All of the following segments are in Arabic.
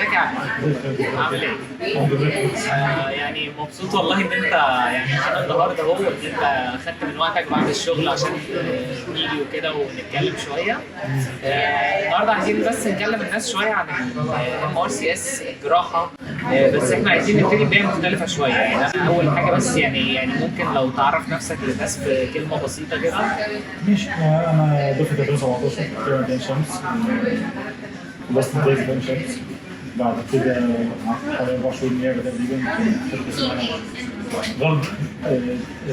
ازيك يا عم؟ عامل ايه؟ الحمد لله. يعني مبسوط والله ان انت يعني معانا النهارده اهو، ان انت خدت من وقتك بعد الشغل عشان نيجي وكده ونتكلم شويه. النهارده عايزين بس نكلم الناس شويه عن MRCS الجراحه. بس احنا عايزين نبتدي بدايه مختلفه شويه. يعني أنا اول حاجه بس يعني ممكن لو تعرف نفسك للناس بكلمه بسيطه كده. ماشي، انا دفعه 2017 في جامعه عين شمس. خلصت امتياز في عين شمس. بعد كده قعدت حوالي 4 شهور نيابه تقريبا في شركه اسمها غرب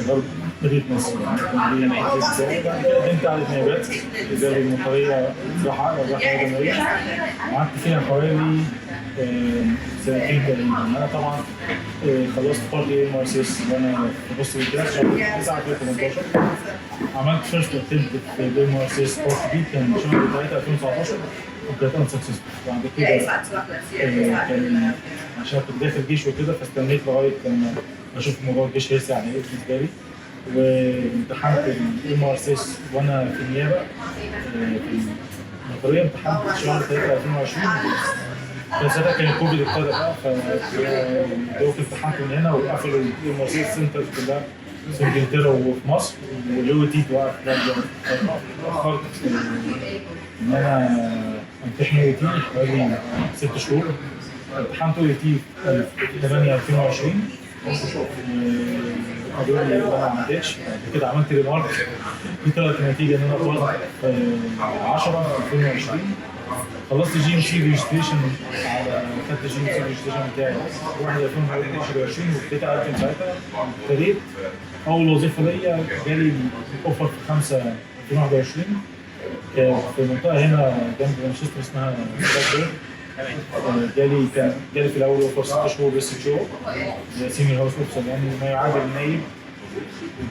غرب مدينه نصر. كان لي امتياز بتاعي. بعد كده قدمت على نيابات اداره المطريه جراحه ادميه. قعدت فيها حوالي سنتين تقريبا. انا طبعا خلصت بارتي MRCS وانا في نص الامتياز شهر 9 2018. عملت فيرست اتمبت في MRCS بارتي دي، كان شهر 3 2019 وكانت انسكسسفول. بعد كده كان عشان كنت داخل جيش وكده فاستنيت لغايه لما اشوف موضوع الجيش هيرسى على ايه بالنسبه لي، وامتحنت MRCS وانا في النيابه في المطريه. امتحنت شهر 3 2020. فساعتها كان الكوفيد ابتدى بقى، فدوك امتحنت من هنا وقفلوا MRCS سنترز كلها في انجلترا وفي مصر، واليو تي توقف برضه. اتأخرت ان انا امتحن يو تي حوالي 6 شهور. امتحنت يو تي في 8 2020 قالوا لي انا ما عدتش. بعد كده عملت ريمارك دي، طلعت النتيجه ان انا طلعت 10 2020. خلصت GMC ريجستريشن خدت GMC ريجستريشن بتاعي 1 2021 وابتديت اقدم ساعتها. ابتديت اول وظيفه ليا جالي اوفر في 5 2021 في منطقه هنا جنب مانشستر اسمها جالي في الاول اوفر 6 شهور بس شهور سينيور هاوس اوفيسر، يعني ما يعادل النايب.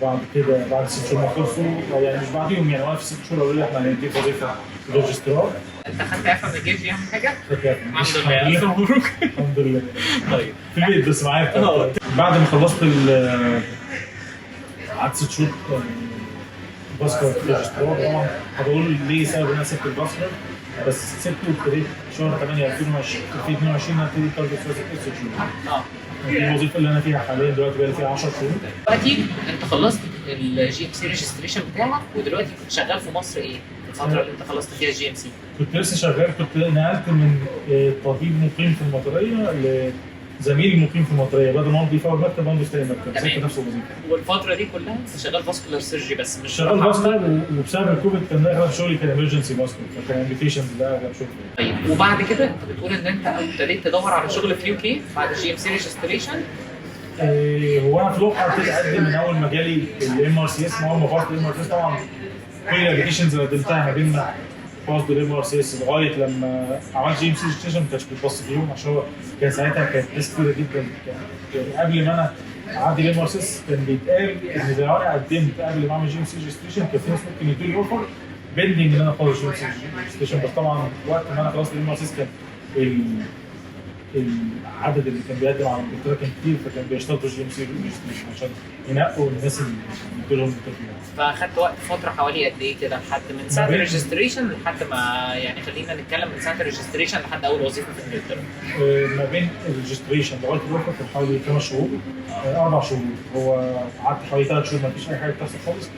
وبعد كده بعد 6 شهور ما خلصوا، يعني مش بعديهم، يعني وانا في 6 شهور قالوا لي احنا هنديك وظيفه ريجسترار. انت خدت اعفاء من الجيش دي اهم حاجه؟ الحمد لله، الف مبروك. الحمد لله. طيب في البيت بس معايا. بعد ما خلصت قعدت 6 شهور باسكر في ريجسترار. طبعا هقول ليه سبب ان انا سبت الباسكر، بس سبته وابتديت شهر 8 2020 في 22 هبتدي تارجت اس شهور. دي الوظيفه اللي انا فيها حاليا دلوقتي بقالي فيها 10 شهور. دلوقتي انت خلصت GMC ريجستريشن بتاعك، ودلوقتي كنت شغال في مصر ايه؟ الفتره اللي انت خلصت فيها GMC كنت لسه شغال، كنت نقلت من طبيب مقيم في المطريه لزميل مقيم في المطريه، بدل ما امضي في اول مكتب امضي في ثاني مكتب، سبت نفس الوظيفه. والفتره دي كلها انت شغال فاسكولار سيرجري بس مش شغال فاسكولار، وبسبب الكوفيد كان اغلب شغلي كان امرجنسي فاسكولار، فكان انفيتيشنز ده اغلب شغلي. طيب وبعد كده انت بتقول ان انت ابتديت تدور على شغل في UK بعد GMC ريجستريشن. هو انا في الواقع ابتديت اقدم من اول ما جالي MRCS. من اول ما فاضت MRCS طبعا كل الابلكيشنز اللي قدمتها ما بين فاضت MRCS لغايه لما عملت GMC ريجستريشن ما كانش بيتبص فيهم، عشان هو كان ساعتها كانت ناس كتيره جدا. يعني قبل ما انا اعدي MRCS كان بيتقال ان لو انا قدمت قبل ما اعمل GMC ريجستريشن كان في ناس ممكن يدوا لي اوفر بيندنج ان انا اخلص GMC ريجستريشن. بس طبعا وقت ما انا خلصت MRCS كان العدد اللي كان بيقدم على الدكتوراه كان كتير، فكان بيشتغلوا GMC ريجستريشن عشان ينقوا الناس اللي يدوا لهم الدكتوراه. فاخدت وقت فتره حوالي قد ايه كده لحد من ساعه الريجستريشن لحد ما، يعني خلينا نتكلم من ساعه الريجستريشن لحد اول وظيفه في انجلترا؟ ما بين الريجستريشن لغايه الوقت كان حوالي 5 شهور 4 شهور. هو قعدت حوالي 3 شهور ما فيش اي حاجه بتحصل خالص.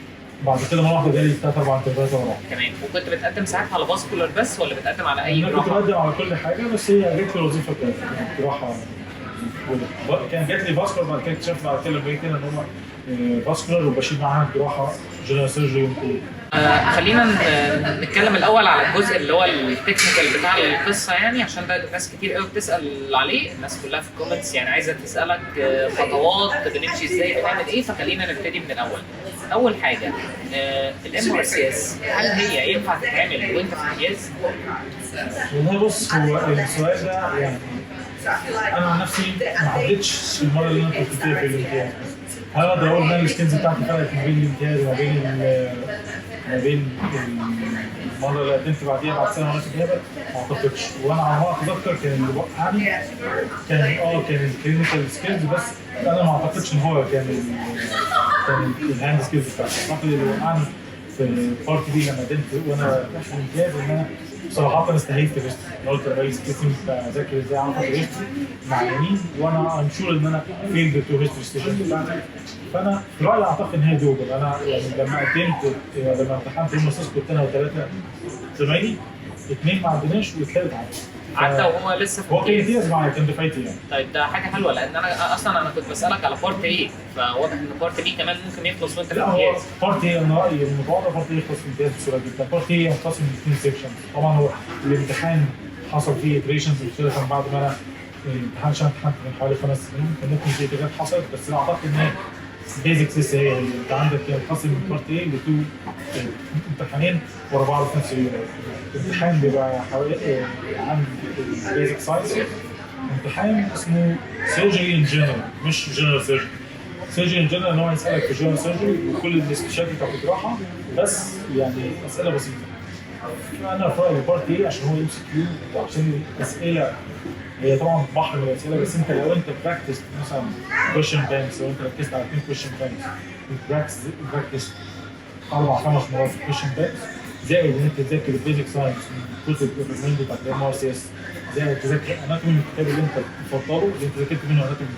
بعد كده مره واحده جالي 3 4 انترفيوهات ورا بعض. تمام. وكنت بتقدم ساعتها على فاسكولار بس ولا بتقدم على اي جراحه؟ كنت بقدم على كل حاجه، بس هي جت لي الوظيفه بتاعتي جراحه. كان جات لي فاسكولار، بعد كده اكتشفت بعد كده بقيت هنا ان هم فاسكولار وبشيل معاها جراحه جنرال سيرجري. خلينا نتكلم الاول على الجزء اللي هو التكنيكال بتاع القصه، يعني عشان ده ناس كتير قوي بتسال عليه، الناس كلها في الكومنتس يعني عايزه تسالك خطوات بنمشي ازاي بنعمل ايه. فخلينا نبتدي من الاول. اول حاجه MRCS هل هي ينفع تتعمل وانت في امتياز؟ والله بص، هو السؤال ده يعني انا عن نفسي ما عدتش المره اللي انا كنت فيها في الامتياز. هل اقدر اقول ان السكيلز بتاعتي فرقت ما بين الامتياز وما بين المره اللي قدمت بعديها بعد سنه وانا في النيابه؟ ما اعتقدش. وانا على ما اتذكر كان اللي وقعني كان الكلينيكال سكيلز، بس انا ما اعتقدش ان هو كان الهاند سكيلز بتاعتي. اعتقد اللي وقعني في البارت دي لما قدمت وانا في الامتياز ان انا بصراحه استهيفت الهيستوري. انا قلت انا بقالي 6 سنين بذاكر ازاي اعرف الهيستوري مع يمين، وانا ام شور ان انا فيلد تو هيستوري ستيشن بتاعتي. فانا في رايي اعتقد ان هي دوبل. انا يعني لما قدمت لما امتحنت يوم الاساس كنت انا وثلاثه زمايلي، اثنين ما عدناش والثالث عدى. عدى وهو لسه في هو كان امتياز معايا، كان دفعتي يعني. طيب ده حاجه حلوه، لان انا اصلا كنت بسالك على بارت ايه، فواضح ان بارت بي كمان ممكن يخلص وانت في لا هو الامتياز. بارت ايه انا رايي المتواضع بارت ايه يخلص في الامتياز بسهوله جدا. بارت ايه ينقسم ل 2 سيكشن. طبعا هو الامتحان حصل فيه اتريشنز كده، كان بعد ما انا الامتحان عشان امتحنت من حوالي 5 سنين كان ممكن في اتجاهات حصلت، بس انا اعتقد ان هي بيزكس لسه هي انت عندك ينقسم من بارت ايه لتو امتحانين ورا بعض في نفس اليوم. الامتحان بيبقى حوالي عن البيزك ساينس، امتحان اسمه سيرجري ان جنرال مش جنرال سيرجري. سيرجري ان جنرال ان هو يسالك في جنرال سيرجري وكل الاستشفاءات بتاعت الجراحه، بس يعني اسئله بسيطه. انا في رايي بارت ايه عشان هو ام سي كيو وعشان الاسئله هي طبعا بحر من الاسئله، بس انت لو انت براكتس مثلا كويشن بانكس، لو انت ركزت على 2 كويشن بانكس براكتس 4-5 مرات في كويشن بانكس، زائد ان انت تذاكر البيزك ساينس من كتب الريكومند بتاعت الام ار سي اس، زائد تذاكر اناتومي من الكتاب اللي انت بتفضله اللي انت ذاكرت منه اناتومي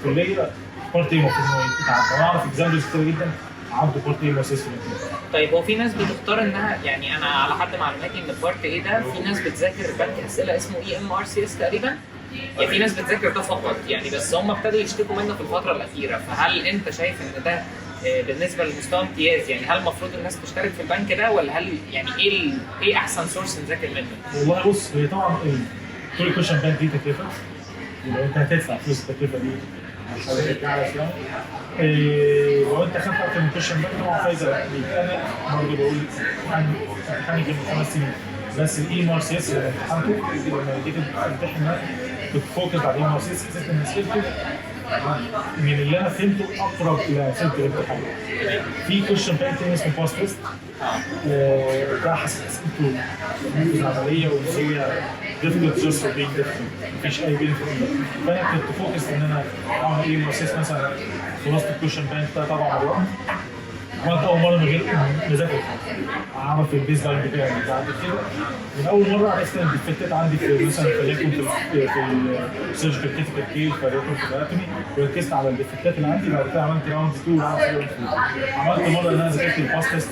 في الكليه. بارت ايه المفروض ان هو يتعب. انا اعرف اكزامبلز كتير جدا عدوا بارت ايه اساسي في الامتحان. طيب هو في ناس بتختار انها، يعني انا على حد معلوماتي ان بارت ايه ده في ناس بتذاكر بنك اسئله اسمه اي ام ار سي اس تقريبا، يعني في ناس بتذاكر ده فقط يعني، بس هم ابتدوا يشتكوا منه في الفتره الاخيره. فهل انت شايف ان ده بالنسبه لمستوى امتياز يعني هل المفروض الناس تشترك في البنك ده، ولا هل يعني ايه احسن سورس نذاكر منه؟ والله بص، هي طبعا كل كويشن بانك دي تكلفه، يبقى انت هتدفع فلوس التكلفه دي عشان ترجع لك يعني. لو انت خدت اكتر من كويشن بانك طبعا فايده ليك. انا برضه بقول امتحاني كان من 5 سنين، بس الاي ام ار سي اس اللي امتحنته لما جيت امتحن كنت فوكس على الاي ام ار سي اس، حسيت ان اسئلته من اللي انا فهمته اقرب الى اسئله الامتحان. في كويشن بانك تاني اسمه باست تيست، ده حسيت اسئلته عمليه وهي difficult just for being difficult، مفيش اي بينفيت منه. فانا كنت فوكس ان انا اعمل ايه مؤسس مثلا خلصت الكويشن بانك 3-4 مرات، عملت اول مره من غير مذاكره، اعرف البيز لاين بتاعي. بعد كده من اول مره عرفت ان الديفكتات عندي في مثلا فليكن في السيرجيكال كريتيكال كيل، فليكن في الاناتومي، وركزت على الديفكتات اللي عندي. بعد كده عملت راوند 2 وراوند 3. عملت مره ان انا ذاكرت الباست تيست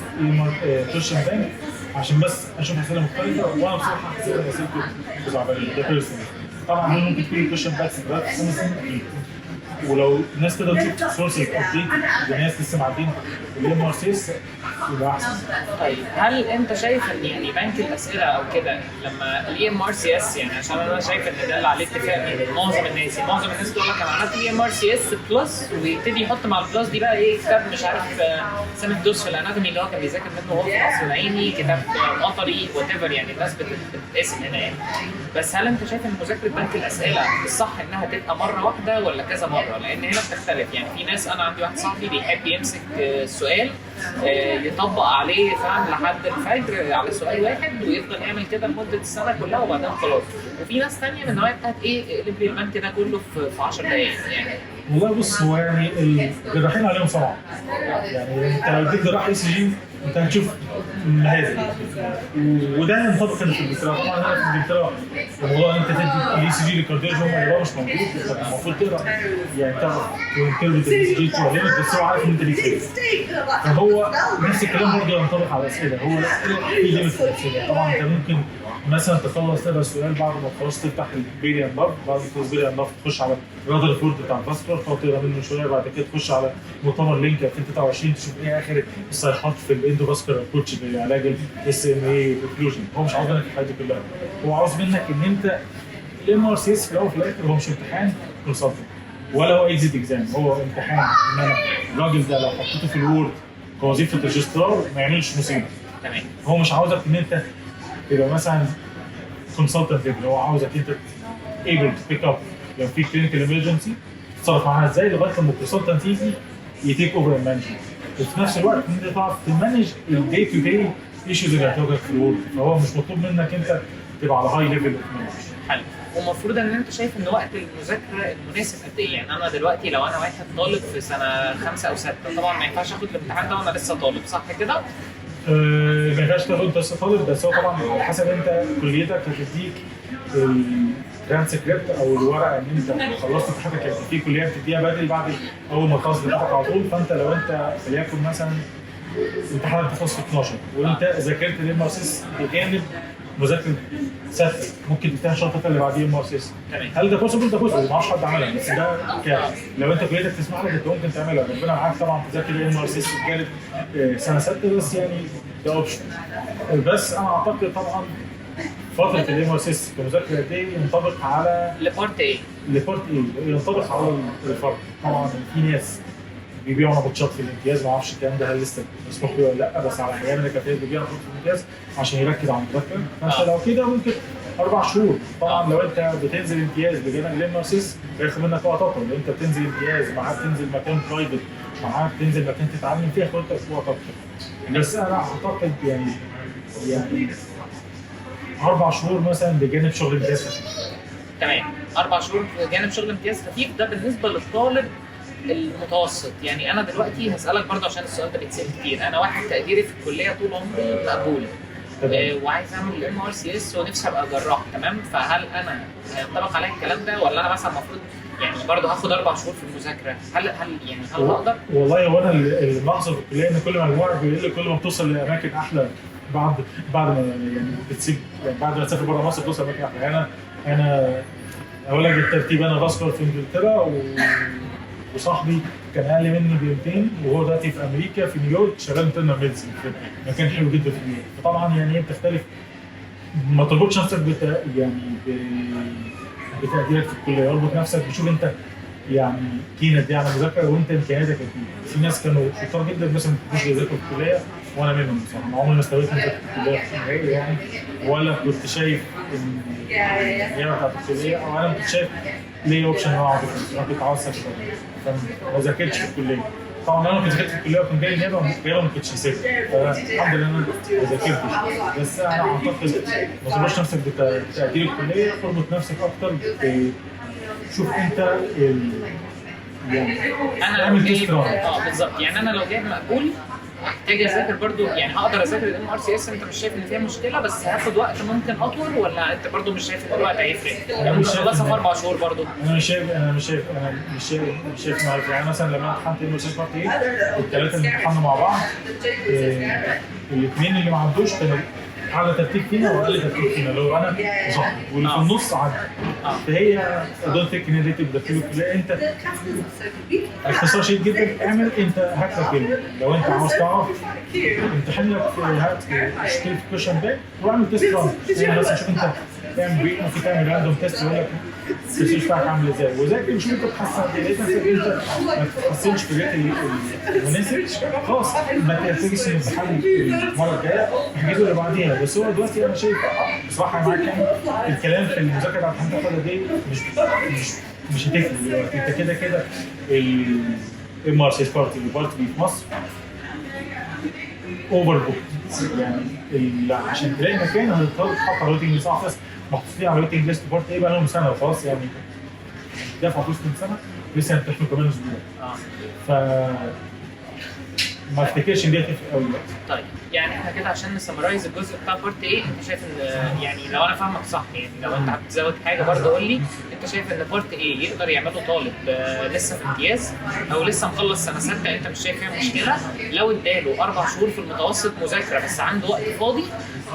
كويشن بانك عشان بس اشوف اسئله مختلفه، وانا بصراحه حسيت ان اسئلته صعبه ده بيرسونال. طبعا ممكن تكون الكويشن بانكس دلوقتي 5 سنين اكيد، ولو الناس تقدر تشوف سورسز ابديت الناس لسه معدين الام ار سي اس يبقى احسن. طيب هل انت شايف ان يعني بنك الاسئله او كده لما الاي ام ار سي اس، يعني عشان انا شايف ان ده اللي عليه اتفاق من معظم الناس، يعني معظم الناس تقول لك انا عملت اي ام ار سي اس بلس، ويبتدي يحط مع البلس دي بقى ايه، كتاب مش عارف سامي الدوس في الاناتومي اللي هو كان بيذاكر منه وهو في القصر العيني، كتاب مطري وات ايفر، يعني الناس بتتقسم هنا يعني. بس هل انت شايف ان مذاكره بنك الاسئله الصح انها تبقى مره واحده ولا كذا مره؟ لان هنا بتختلف، يعني في ناس، انا عندي واحد صاحبي بيحب يمسك السؤال يطبق عليه فاهم لحد الفجر على سؤال واحد ويفضل يعمل كده لمده السنه كلها وبعدين خلاص. وفي ناس ثانيه من النوعيه بتاعت ايه، اقلب لي البنك ده كله في 10 دقائق يعني. والله بص، هو يعني الجراحين عليهم صعب، يعني انت لو اديت جراح اي سي جي انت هتشوف مهازل، وده ينطبق في انجلترا. طبعا هنا في انجلترا الموضوع انت تدي الاي سي جي للكارديولوجي هم اللي مش موجود، انت المفروض تقرا يعني تعرف تربط الاي سي جي تو ليميت، بس هو عارف ان انت ليك فيه. فهو نفس الكلام برضه ينطبق على الاسئله، هو الاسئله في ليميت في الاسئله. طبعا انت ممكن مثلا تخلص تقرا السؤال بعد ما تخلص تفتح البيريان لاف، بعد ما تخلص البيريان لاف تخش على رادر فورد بتاع الفاسكولار تقعد تقرا منه شويه، بعد كده تخش على مؤتمر لينك 2023 تشوف ايه اخر الصيحات في الاندوفاسكولار ابروتش لعلاج الاس ام اي ريكلوجن. هو مش عاوز منك الحاجات دي كلها، هو عاوز منك ان انت الام ار سي اس في الاول وفي الاخر هو مش امتحان كونسلتنت ولا هو اكزيت اكزام، هو امتحان ان انا الراجل ده لو حطيته في الوورد كوظيفه ريجسترار ما يعملش مصيبه. تمام. هو مش عاوزك ان انت تبقى مثلا كونسلتنت، اللي هو عاوزك انت ايبل تو بيك اب لو في كلينيكال ايمرجنسي تتصرف معاها ازاي لغايه لما الكونسلتنت يجي يتيك اوفر المانجمنت، وفي نفس الوقت ان انت تعرف تمانج الدي تو دي ايشوز اللي هتواجهك في الورك. فهو مش مطلوب منك انت تبقى على هاي ليفل اوف نولج. حلو. ومفروض ان انت شايف ان وقت المذاكره المناسب قد ايه؟ يعني انا دلوقتي لو انا واحد طالب في سنه 5 أو 6 طبعا ما ينفعش اخد الامتحان ده وانا لسه طالب، صح كده؟ ما ينفعش تاخد بس طالب، بس هو طبعا على حسب انت كليتك هتديك الترانسكريبت او الورقه ان انت خلصت امتحاناتك. يعني في كليات بتديها بدري بعد اول ما تخلص امتحاناتك على طول. فانت لو انت وليكن مثلا امتحانك بتخلص في 12 وانت ذاكرت الام ار سيس بجانب مذاكره سته، ممكن تفتح الشهر اللي بعديه ام ار سيس. تمام. هل ده بوسيبل؟ ده بوسيبل، ما اعرفش حد عملها، بس ده لو انت كليتك تسمح لك انت ممكن تعملها. ربنا معاك طبعا تذاكر الام ار سيس بجانب سنه سته، بس يعني ده اوبشن. بس انا اعتقد طبعا فتره الام ار سيس كمذاكره دي ينطبق على لبارت ايه؟ لبارت ايه، ينطبق على الفرد. طبعا في ناس بيبيعوا نبطشات في الامتياز، ما اعرفش الكلام ده هل لسه مسموح به ولا لا، بس على ايام اللي كانت بيبيعوا نبطشات في الامتياز عشان يركز على المذاكره. فانت لو كده ممكن 4 شهور. طبعا لو انت بتنزل امتياز بجانب الام ار سيس هياخد منك وقت اطول. لو انت بتنزل امتياز معاك تنزل مكان برايفت، معاك تنزل مكان تتعلم فيه، هياخد وقت اكتر. بس انا اعتقد يعني 4 شهور مثلا بجانب شغل امتياز خفيف. تمام. 4 شهور بجانب شغل امتياز خفيف، ده بالنسبه للطالب المتوسط. يعني انا دلوقتي هسالك برضه عشان السؤال ده بيتسال كتير. انا واحد تقديري في الكليه طول عمري مقبول، وعايز اعمل الام ار سي اس ونفسي ابقى جراح، تمام؟ فهل انا هينطبق عليا الكلام ده، ولا انا مثلا المفروض يعني برضه هاخد 4 شهور في المذاكره؟ هل هقدر؟ والله هو انا اللي بلاحظه في الكليه ان كل ما الوعي بيقل كل ما بتوصل لاماكن احلى بعد ما يعني بتسيب، يعني بعد ما تسافر بره مصر بتوصل لاماكن احلى. انا اقول لك الترتيب، انا باسكر في انجلترا وصاحبي كان اقل مني ب200 وهو دلوقتي في امريكا في نيويورك شغال انترنال ميديسن في مكان حلو جدا في نيويورك. فطبعا يعني هي بتختلف، ما تربطش نفسك بتقديرك في الكليه، اربط نفسك بشوف انت يعني كينة دي على المذاكره وانت امكانياتك قد ايه. في ناس كانوا شطار جدا مثلا ما كانوش بيذاكروا في الكليه، وانا منهم بصراحه. عمري ما استويت في الكليه نهائي يعني، ولا كنت شايف ان الايام بتاعت الكليه، او انا كنت شايف ليه اوبشن ان انا اقعد في الكليه. كنت عاوز اسافر، فما ذاكرتش في الكليه. طبعا لو انا كنت ذاكرت في الكليه وكان جاي نيابه ما كنتش هسافر، فالحمد لله انا ما ذاكرتش. بس انا اعتقد ما تربطش نفسك بتقدير الكليه، اربط نفسك اكتر شوف انت يعني انا لو جايب بالظبط. يعني انا لو جايب مقبول هحتاج اذاكر برضو، يعني هقدر اذاكر الام ار سي اس. انت مش شايف ان فيها مشكله بس هاخد وقت ممكن اطول، ولا انت برضو مش شايف ان الوقت هيفرق؟ يعني مش خلصها في 4 شهور برضو. انا مش شايف معرفة. يعني مثلا لما امتحنت ام ار سي بارت ايه، الثلاثه اللي امتحنوا مع بعض، الاثنين اللي ما عدوش كانوا اعلى ترتيب فينا واقل ترتيب فينا، اللي هو انا وصاحبي، واللي في النص عدى. فهي دونت تيك ان ريتيف ده كله. انت اختصار شديد جدا، اعمل انت هات لك لو انت عاوز تعرف امتحن لك هات اشتري في كويشن باك واعمل تيست ران. يعني بس شوف انت تعمل بريك، ممكن تعمل راندوم تيست يقول لك التسجيل بتاعك عامل ازاي، وذاكر وشوف انت بتحسن لقيت نفسك انت ما تتحسنش في الريت المناسب، خلاص ما تركزش ان تحل المره الجايه احجزه اللي بعديها. بس هو دلوقتي انا شايف بصراحه معاك يعني الكلام في المذاكره بتاعت الامتحان الفتره دي مش هتفرق دلوقتي. انت كده كده الام ار سي بارتي في مصر اوفر بوك. يعني عشان تلاقي مكان هتضطر تحط على ويتنج ليست. ناس محطوطين على ويتنج ليست بارت ايه بقى لهم سنه وخلاص، يعني دفعوا فلوس من سنه لسه هيمتحنوا كمان اسبوع. ف ما افتكرش ان دي هتفرق قوي دلوقتي. طيب يعني احنا كده عشان نسمرايز الجزء بتاع بارت ايه، انت شايف ان يعني لو انا فاهمك صح، يعني لو انت هتزود حاجه برضه قول لي. انت شايف ان بارت ايه يقدر يعمله طالب لسه في امتياز او لسه مخلص سنه سته، انت مش شايف فيها مشكله لو اداله 4 شهور في المتوسط مذاكره بس عنده وقت فاضي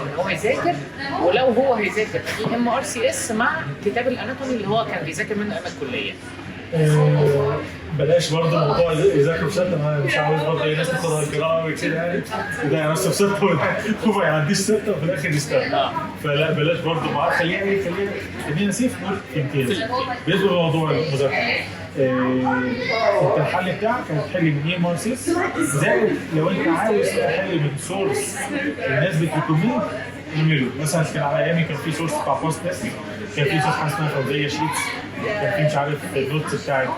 ان هو يذاكر، ولو هو هيذاكر في ام ار سي اس مع كتاب الاناتومي اللي هو كان بيذاكر منه ايام الكليه. بلاش برضه موضوع يذاكروا في سته. انا مش عاوز برضه الناس تاخدها القراءه وكده يعني ده نفسه في سته وما يعديش سته وفي الاخر يستنى. فلا بلاش برضه معاه، خلينا سيف نقول في امتياز. بالنسبه لموضوع المذاكره انت الحل بتاعك هتحل من ام ار سي اس، زائد لو انت عاوز تحل من سورس الناس بتريكومند اعمله. مثلا كان على ايامي كان في سورس بتاع بوست تيست، كان في سورس حاجه اسمها فوزيه شيتس، كان في مش عارف النوتس بتاعت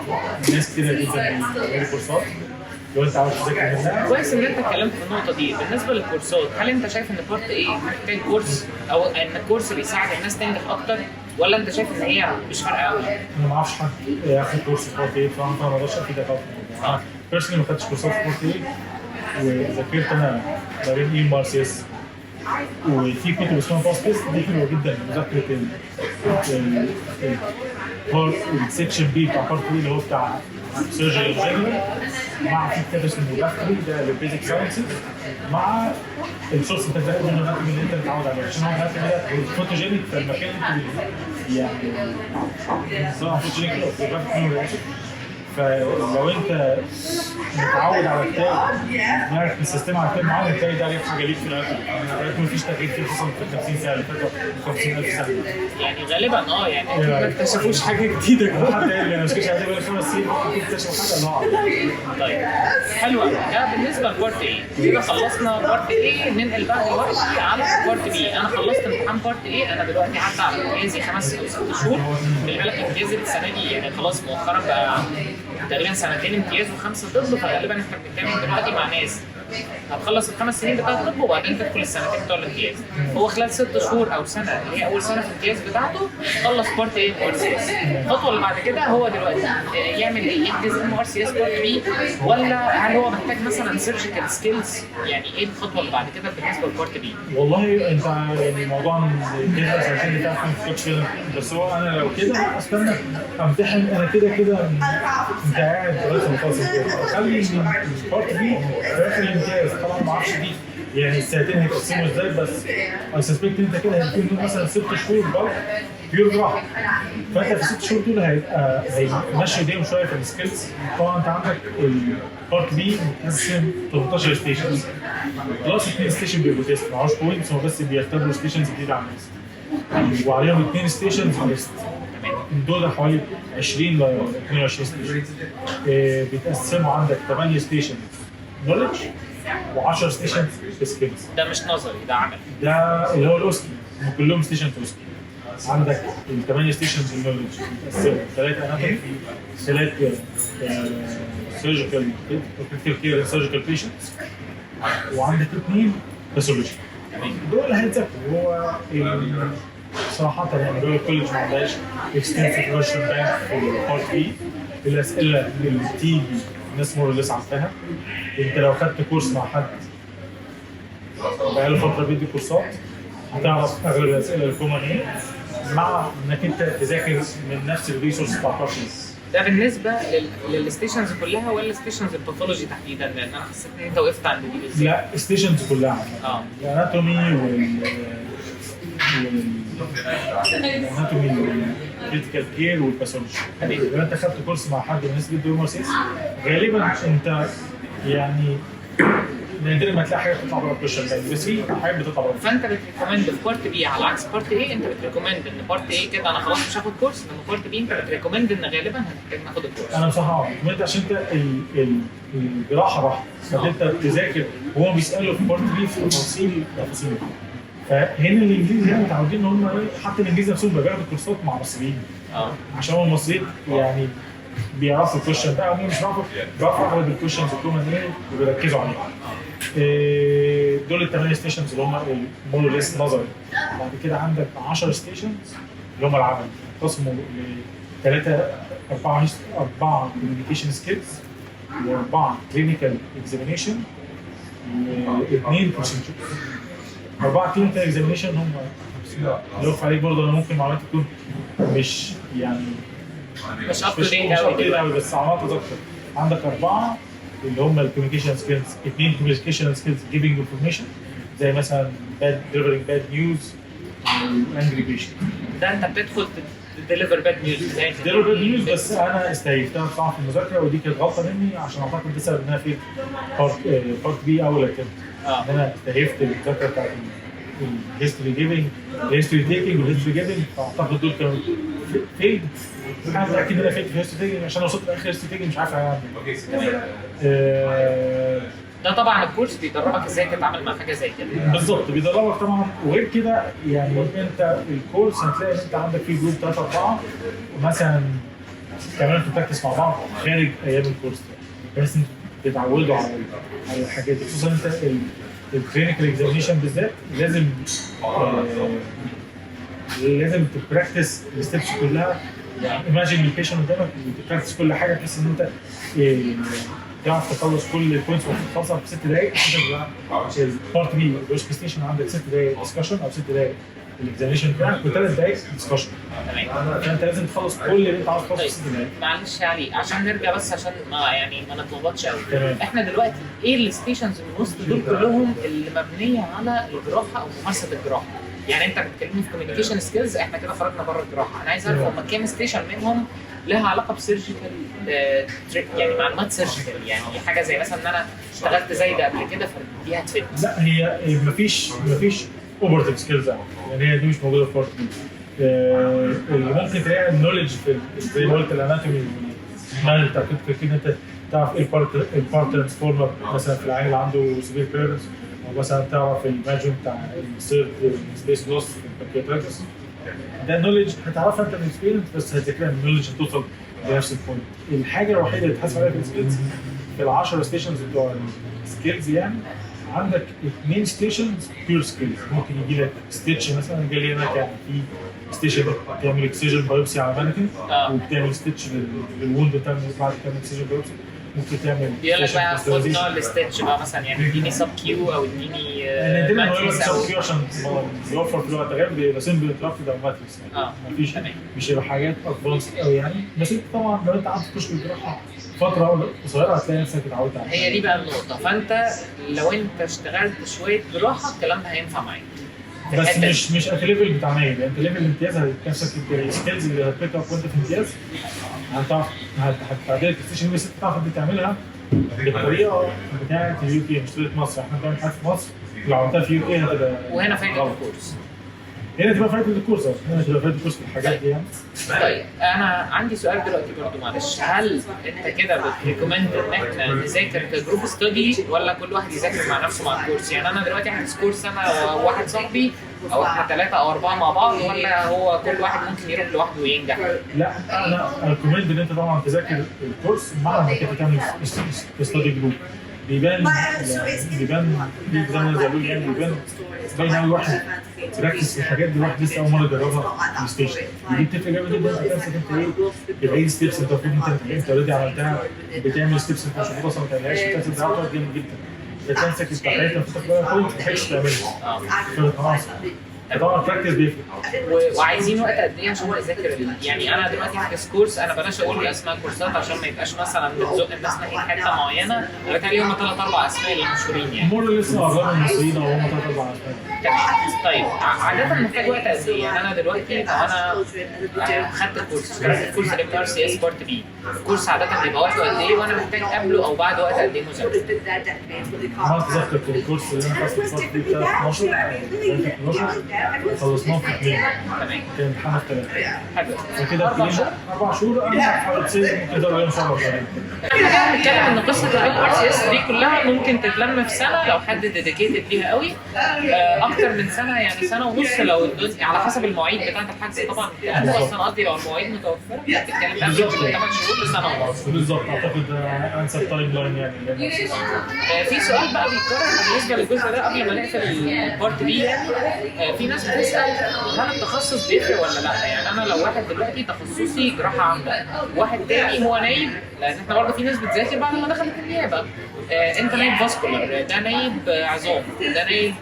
ناس كتير جدا بيعملوا كورسات لو انت عاوز تذاكر منها. كويس ان انت اتكلمت في النقطه دي. بالنسبه للكورسات، هل انت شايف ان بارت ايه محتاج كورس او ان الكورس بيساعد الناس تنجح اكتر، ولا انت شايف ان هي مش فارقه قوي؟ انا ما اعرفش حد ياخد كورس في بارت ايه بصراحه، فما اقدرش افيدك اكتر. انا بيرسونالي ما خدتش كورسات في بارت ايه، وذاكرت انا ما بين اي ام ار سي اس. وفي كتب اسمها باستس دي حلوه جدا لمذاكره السكشن بي بتاع بارت بي اللي هو بتاع سيرجري جنرال، مع في كتاب اسمه دافتري ده للبيزك ساينسز، مع السورس انت ازاي منه الاناتومي اللي انت متعود عليه، عشان هو الاناتومي ده فوتوجينيك في المكان اللي انت يعني سواء فوتوجينيك او فوتوجينيك. فلو انت متعود على كتاب دماغك السيستم على كتاب معين، هتلاقي ده حاجه ليك في الاناتومي. مفيش تغيير فيه خصوصا في 50 سنه اللي فاتوا 50,000 سنه. يعني غالبا يعني اكيد ما اكتشفوش حاجه جديده. حتى اللي مش كده هتبقى 5 سنين ممكن يكتشفوا حاجه الله. طيب حلو قوي. ده بالنسبه لبارت ايه. كده خلصنا بارت ايه، ننقل بقى دلوقتي على بارت بي. انا خلصت امتحان بارت ايه، انا دلوقتي عدى على امتيازي 5 أو 6 شهور. خلي بالك امتيازي السنه دي يعني خلاص مؤخرا بقى تقريبا سنتين امتياز و5 طب، فغالبا احنا بنتكلم دلوقتي مع ناس هتخلص ال5 سنين بتاعت الطب وبعدين تدخل السنتين بتوع الامتياز. هو خلال 6 شهور او سنه اللي هي اول سنه في الامتياز بتاعته خلص بارت ايه ام ار سي اس. الخطوه اللي بعد كده هو دلوقتي يعمل ايه؟ يدرس ام ار سي اس بارت بي، ولا هل هو محتاج مثلا سيرجيكال سكيلز؟ يعني ايه الخطوه اللي بعد كده بالنسبه لبارت بي؟ والله انت يعني موضوع كده سنتين بتاعك ما تفكرش فيه، بس هو انا لو كده استنى امتحن انا كده انت قاعد دلوقتي مخلص كده، خلي البارت بي في اخر الامتياز. طبعا ما اعرفش دي يعني السنتين هيتقسموا ازاي، بس اي سسبكت انت كده هيكون مثلا 6 شهور بقى بيور جراحه. فانت في 6 شهور دول هيمشي ايديهم شويه في السكيلز. طبعا انت عندك البارت بي متقسم 13 ستيشنز بلس 2 ستيشن بيبقوا تيست معهوش بوينتس، هم بس بيختبروا ستيشنز جديده على الناس، وعليهم 2 ستيشنز تيست. دول حوالي 20 ل 22 ستيشن. بيتقسموا عندك 8 ستيشن نولج و10 ستيشن سكيلز. ده مش نظري، ده عملي. ده اللي هو الاوسكي، هم كلهم ستيشن اوسكي. عندك ال8 ستيشنز النولج بيتقسموا 3 اناتومي، 3 سيرجيكال كريتيكال كير سيرجيكال بيشنتس، وعندك 2 باثولوجي. دول هيتذاكروا. هو صراحة يعني دول الكوليدج ما عندهاش اكستنسيف كويشن بانك في البارت بي. الاسئله اللي بتيجي الناس مور لسه عارفاها. انت لو خدت كورس مع حد بقاله فتره بيدي كورسات هتعرف اغلب الاسئله الكومن ايه، مع انك انت تذاكر من نفس الريسورس بتاع البارت. ده بالنسبه للستيشنز كلها ولا ستيشنز الباثولوجي تحديدا؟ لان انا حسيت ان انت وقفت عند دي بالذات. لا ستيشنز كلها. الاناتومي الاناتومي والكريتيكال كير والباثولوجي. لو انت خدت كورس مع حد من الناس اللي بيدوا مرسيس غالبا انت يعني نادرا ما تلاقي حاجه بتطلع بره الكويشن بانك، بس في حاجات بتطلع بره. فانت بتريكومند في بارت بي على عكس بارت ايه، انت بتريكومند ان بارت ايه كده انا خلاص مش هاخد كورس، انما بارت بي انت بتريكومند ان غالبا هنحتاج ناخد الكورس. انا بصراحه ريكومند عشان انت الجراحه راح فانت تذاكر، وهو بيسالوا في بارت بي في تفاصيل. فهنا الانجليزي هنا متعودين ان هم حتى الانجليزي نفسهم بياخدوا كورسات مع مصريين. عشان هم المصريين يعني بيعرفوا الكويشن بقى، هم مش بيعرفوا اغلب الكويشنز الكومن ايه وبيركزوا عليها. دول ال8 ستيشنز اللي هم المور ليس نظري. بعد كده عندك 10 ستيشنز اللي هم العملي، قسموا ل 4 كوميونيكيشن سكيلز و4 كلينيكال اكزامينيشن و2 بروسيجرز. 4 كلينيكال اكزامينيشن هم اللي هو عليك برضه ممكن معلومات تكون مش يعني مش اب تو ديت قوي، بس علامات اكتر. عندك 4 اللي هم الكوميونيكيشن سكيلز، 2 كوميونيكيشن سكيلز جيفنج انفورميشن زي مثلا ديليفرينج باد نيوز وانجري بيشنت. ده انت بتدخل تديليفر باد نيوز. ديليفر باد نيوز بس انا استهيفتها بصراحه في المذاكره، ودي كانت غلطه مني عشان اعتقد بسبب انها في بارت بي اول اتمت. انا استهيفت المذاكره بتاعت الهيستوري جيفنج، الهيستوري تيكينج والهيستوري جيفنج، فاعتقد دول كانوا فيلد. انا متاكد ان انا فيلد في الهيستوري تيكينج عشان وصلت لاخر الهيستوري تيكينج مش عارف اعمل. ده طبعا الكورس بيدربك ازاي تتعامل مع حاجه زي كده. بالظبط بيدربك طبعا. وغير كده يعني انت الكورس هتلاقي ان انت عندك فيه جروب 3 4 مثلا كمان بتركز مع بعض خارج ايام الكورس ده، بس تتعودوا على الحاجات دي. خصوصا انت الكلينيكال اكزامينيشن بالذات لازم تبراكتس الستبس كلها. يعني ايماجين البيشنت قدامك وتبراكتس كل حاجه بحيث ان انت تعرف تخلص كل البوينتس تخلصها في 6 دقائق. البارت بي الفيرست عندك 6 دقائق ديسكشن او 6 دقائق الاكزامينشن بتاعك و3 دقائق ديسكشن. تمام. فانت لازم تخلص كل اللي انت عاوز تخلصه في 6 دقائق. معلش يا علي عشان نرجع بس عشان ما نتلخبطش قوي. تمام. احنا دلوقتي ايه الستيشنز الوسط دول كلهم اللي مبنيه على الجراحه او ممارسه الجراحه؟ يعني انت بتكلمني في كوميونيكيشن سكيلز، احنا كده خرجنا بره الجراحه. انا عايز اعرف هم كام ستيشن منهم لها علاقه بسيرجيكال يعني معلومات سيرجيكال، يعني حاجه زي مثلا ان انا اشتغلت زي ده قبل كده فدي هتفيد. لا هي مفيش اوبرتيف سكيلز يعني هي دي مش موجوده في بارت بي. اللي ممكن تلاقي النولج في زي ما قلت الاناتومي والمال بتاع كده انت تعرف ايه البارت ترانسفورمر مثلا في العين اللي عنده سيفير كيرنس، او مثلا تعرف الماجن بتاع السيرد سبيس لوس في البنكرياتايتس. ده نولج هتعرفها انت من اكسبيرينس، بس هتذاكرها من نولج هتوصل لنفس البوينت. الحاجه الوحيده اللي بتحاسب عليها في السكيلز في ال 10 ستيشنز بتوع السكيلز يعني عندك 2 ستيشنز بيور سكيلز. ممكن يجي لك ستيتش مثلا جالي هنا كان في ستيشن بتعمل اكسجن بايوبسي على مانكن وبتعمل ستيتش للوند بتاعمل بعد تعمل اكسجن بايوبسي. ممكن تعمل يقول لك بقى خد نوع الستيتش بقى مثلا يعني اديني سب كيو او اديني ماتريكس او سب كيو عشان يوفر في الوقت غير بيبقى سمبل انتراكتد او ماتريكس. مفيش مش هيبقى حاجات ادفانس قوي يعني. بس انت طبعا لو انت قعدت تخش الجراحه فتره قصيره هتلاقي نفسك اتعودت عليها. هي دي بقى النقطه. فانت لو انت اشتغلت شويه جراحه الكلام ده هينفع معاك. بس مش ات الليفل بتاع نايل. يعني انت ليفل الامتياز هتكسب السكيلز اللي هتبيك اب وانت في امتياز هتعرف هتعدلك الستيشن بس تعرف انت تعملها بالطريقه بتاعت اليو كي مش طريقه مصر. احنا بنعمل حاجه في مصر لو عملتها في يو كي هتبقى وهنا فايده الكورس. هنا تبقى فايده الكورس هنا تبقى فايده الكورس في الحاجات دي يعني. طيب انا عندي سؤال دلوقتي برضه معلش، هل انت كده بتريكومند ان احنا نذاكر كجروب ستادي ولا كل واحد يذاكر مع نفسه مع الكورس؟ يعني انا دلوقتي هحجز كورس انا وواحد صاحبي او احنا 3 أو 4 مع بعض، ولا هو كل واحد ممكن يروح لوحده وينجح؟ لا انا ريكومند ان انت طبعا تذاكر الكورس مع انك انت تعمل ستادي جروب. بيبان زي ما بيقولوا يعني باين قوي واحد تركز في الحاجات دي واحد لسه اول مره يجربها في الستيشن. دي بتفرق جامد جدا. انت تمسك انت ايه بتعيد ستيبس انت المفروض انت اوريدي عملتها، بتعمل ستيبس انت مش المفروض اصلا ما تعملهاش. بتنسى ده جامد جدا. بتمسك الحاجات اللي المفروض تاخدها ما تلحقش تعملها. خلاص طبعا البراكتس بيفرق. وعايزين وقت قد ايه عشان نذاكر؟ يعني انا دلوقتي هحجز كورس، انا بلاش اقول اسماء كورسات عشان ما يبقاش مثلا بنزق الناس ناحيه حته معينه. انا بتهيألي هم 3 4 اسماء اللي مشهورين يعني. مور لسه اغلب المصريين او هم 3 4 اسماء. طيب عاده محتاج وقت قد ايه؟ يعني انا دلوقتي انا خدت الكورس الام ار سي اس بارت بي، الكورس عاده بيبقى وقته قد ايه وانا محتاج قبله او بعد وقت قد ايه مذاكره؟ انا اتذكر في الكورس اللي انا خدته البارت بي بتاع 12 خلصناه في 2 تمام. كان امتحان في 3 حلو. فكده 4 شهور انا حاولت ممكن ده ان شاء الله شهرين. احنا بنتكلم ان قصه الام ار سي اس دي كلها ممكن تتلم في سنه لو حد ديديكيتد ليها قوي، اكتر من سنه يعني سنه ونص لو على حسب المواعيد بتاعت الحجز طبعا. بس انا قصدي لو المواعيد متوفره بتتكلم في 8 شهور لسنه ونص بالظبط. اعتقد انسب تايم لاين يعني. في سؤال بقى بيتكرر بالنسبه للجزء ده قبل ما نقفل البارت بي. في ناس بتسال هل التخصص بيفرق ولا لا؟ يعني انا لو واحد دلوقتي تخصصي جراحه عامه، واحد تاني هو نايب، لان احنا برضه في ناس بتذاكر بعد ما دخلت النيابه. انت نايب فاسكولار، ده نايب عظام، ده نايب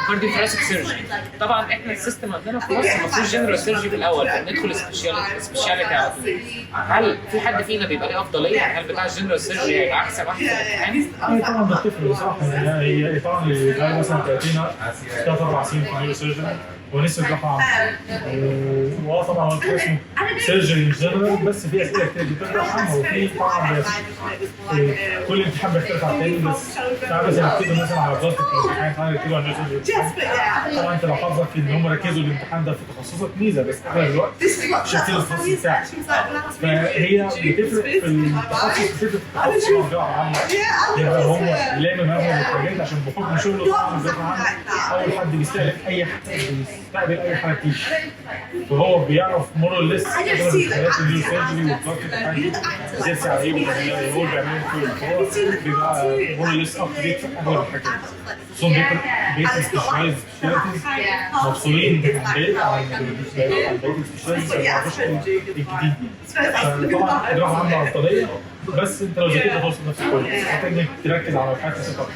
كارديو ثوراسيك سيرجري. طبعا احنا السيستم عندنا في مصر المفروض جنرال سيرجري في الاول، فندخل سبيشاليتي على طول. هل في حد فينا بيبقى ليه افضليه؟ هل بتاع الجنرال سيرجري هيبقى احسن واحد في الامتحان؟ طبعا ده بتفرق بصراحه. هي طبعا اللي بقى مثلا 3 4 سنين في النيورو سيرجري هو لسه جراحه عامه. طبعا هو اسمه سيرجري جنرال بس في اسئله كتير بتطرح عنها. وفي طبعا كل امتحان بيختلف عن الثاني. بس ساعات مثلا بيكتبوا مثلا على ضغط الامتحان ساعات بيكتبوا على طبعا انت لو حظك ان هم ركزوا الامتحان ده في تخصصك ميزه، بس اغلب الوقت مش هتكتب التخصص بتاعك. فهي بتفرق في التخصص، بتفرق في التخصص في الجراحه عامه. يبقى هو لامم همه بالحاجات عشان بحكم شغله طبعا الجراحه عامه اول حد بيستهلك اي حد بيستقبل اي حاجه تيجي، فهو بيعرف مور ليس الحاجات اللي سيرجري وبلاستيك حاجه زي السعريه هو بيعمل كل هو بيبقى مور ليس اب تو ديت في اغلب الحاجات. خصوصا بيت سبيشالايز مفصولين عن بقيه السبيشالايز ما يعرفوش الجديد يعني. طبعا الجراحه عامله عضليه بس انت لو ذاكرت هتوصل نفس الكويس، محتاج انك تركز على الحاجات اكتر.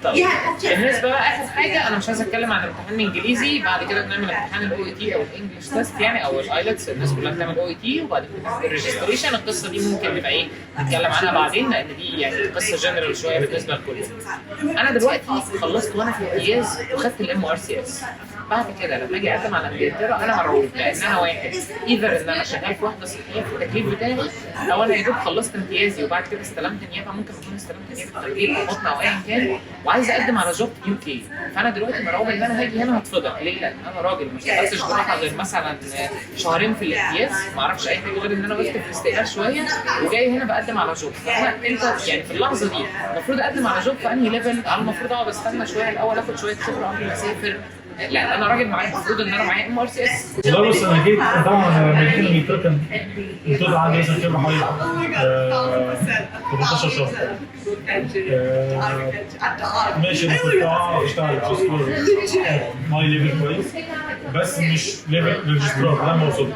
طيب بالنسبه بقى اخر حاجه، انا مش عايز اتكلم عن امتحان الانجليزي، بعد كده بنعمل امتحان الاو اي تي او الانجلش تيست يعني او الايلتس، الناس كلها بتعمل او اي تي وبعد كده الريجستريشن. القصه دي ممكن نبقى ايه نتكلم عنها بعدين لان دي يعني قصه جنرال شويه بالنسبه للكل. انا دلوقتي خلصت وانا في الامتياز وخدت الام ار سي اس. بعد كده لما اجي اقدم على انجلترا انا مرعوب لان انا واحد ايذر ان انا شغال في واحده صحيه في التكليف بتاعي، او انا يا دوب خلصت امتيازي وبعد كده استلمت نيابه، ممكن اكون استلمت نيابه تدريب او بطن او ايا كان وعايز اقدم على جوب يو كي. فانا دلوقتي مرعوب ان انا هاجي هنا هتفضح. ليه؟ لان انا راجل ما اشتغلتش جراحه غير مثلا شهرين في الامتياز، ما اعرفش اي حاجه غير ان انا وقفت في الاستقبال شويه وجاي هنا بقدم على جوب. فانا انت يعني في اللحظه دي المفروض اقدم على جوب في انهي ليفل؟ انا المفروض اقعد استنى شويه الاول اخد شويه خبره قبل ما اسافر؟ لا انا راجل معايا المفروض ان انا معايا ام ار سي اس. لا بص انا جيت طبعا لما جيت الانجلترا كان الدكتور عندي مثلا خبره حوالي 18 شهر. ماشي انا كنت اعرف اشتغل ريجسترار ماي ليفل كويس بس مش ليفل ريجسترار لما وصلت.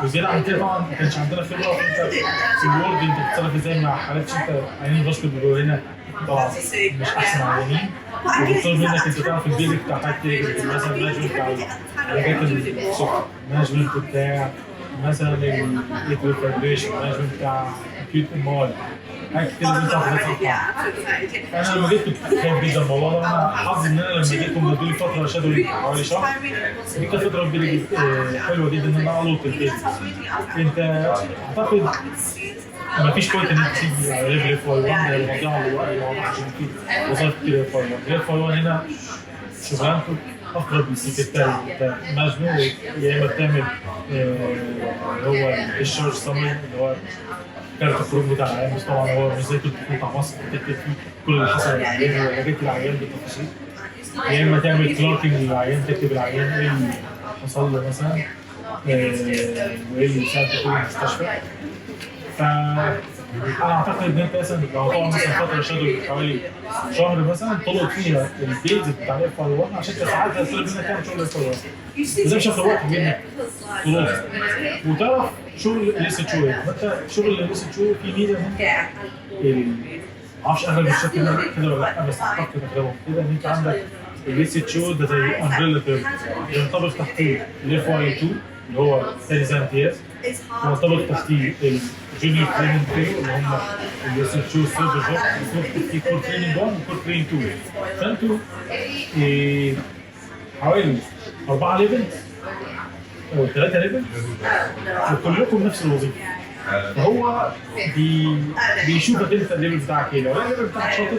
وزيادة عن كده طبعا ما كانش عندنا خبره انت في الورد انت بتتصرف ازاي مع حالات انت عيانين الباسكت بيبقوا هنا طبعا مش احسن عيانين، وبيطلب منك انت تعرف البيزك بتاع حاجات مثلا المانجمنت بتاع الحاجات السكر، المانجمنت بتاع مثلا الايكوال فايبريشن، المانجمنت بتاع اكيوت امال، حاجات كتير لازم تعرف تفهم. انا لما جيت كنت خايف جدا الموضوع ده. انا حظي ان انا لما جيت كنت بدوني فتره شادو حوالي شهر، دي كانت فتره حلوه جدا ان انا القط البيزك. انت اعتقد ما فيش كويس ان انت تيجي على ليفل اف واي 1 الموضوع اللي عشان كده وصلت كده اف واي 1. اف واي 1 هنا شغلانته اقرب للسكرتاري، انت مجنون يا اما بتعمل اللي هو الشارج سمري اللي هو كارت الخروج بتاع العيان، بس طبعا هو مش زي التليفون بتاع مصر بتكتب فيه كل اللي حصل للعيان وحاجات العيان بالتفاصيل، يا اما تعمل كلاركينج للعيان تكتب العيان ايه اللي حصل له مثلا وايه اللي ساعد في المستشفى. فأنا أعتقد إن أنت مثلا لو هتقعد مثلا فترة شادو حوالي شهر مثلا تلقط فيها البيز بتاع الاف واي 1 عشان ساعات هتطلب منك تعمل شغل اف واي 1 بس مش هياخد وقت منك تلقط وتعرف شغل الاس اتش او. فأنت شغل الاس اتش او في ميزة معرفش أغلب الشركات كده ولا لأ، بس أعتقد أغلبهم كده إن أنت عندك الاس اتش او ده زي امبريلا تيرم ينطبق تحتيه الاف واي 2 اللي هو ثاني سنة امتياز، وينطبق تحتيه الجونيور تريننج تريننج اللي هم الاس اتش او سيرفر جوب، في كور تريننج 1 وكور تريننج 2. فانتوا حوالي 4 ليفل او 3 ليفل وكلكم نفس الوظيفه. فهو بيشوفك انت الليفل بتاعك ايه. لو الليفل بتاعك شاطر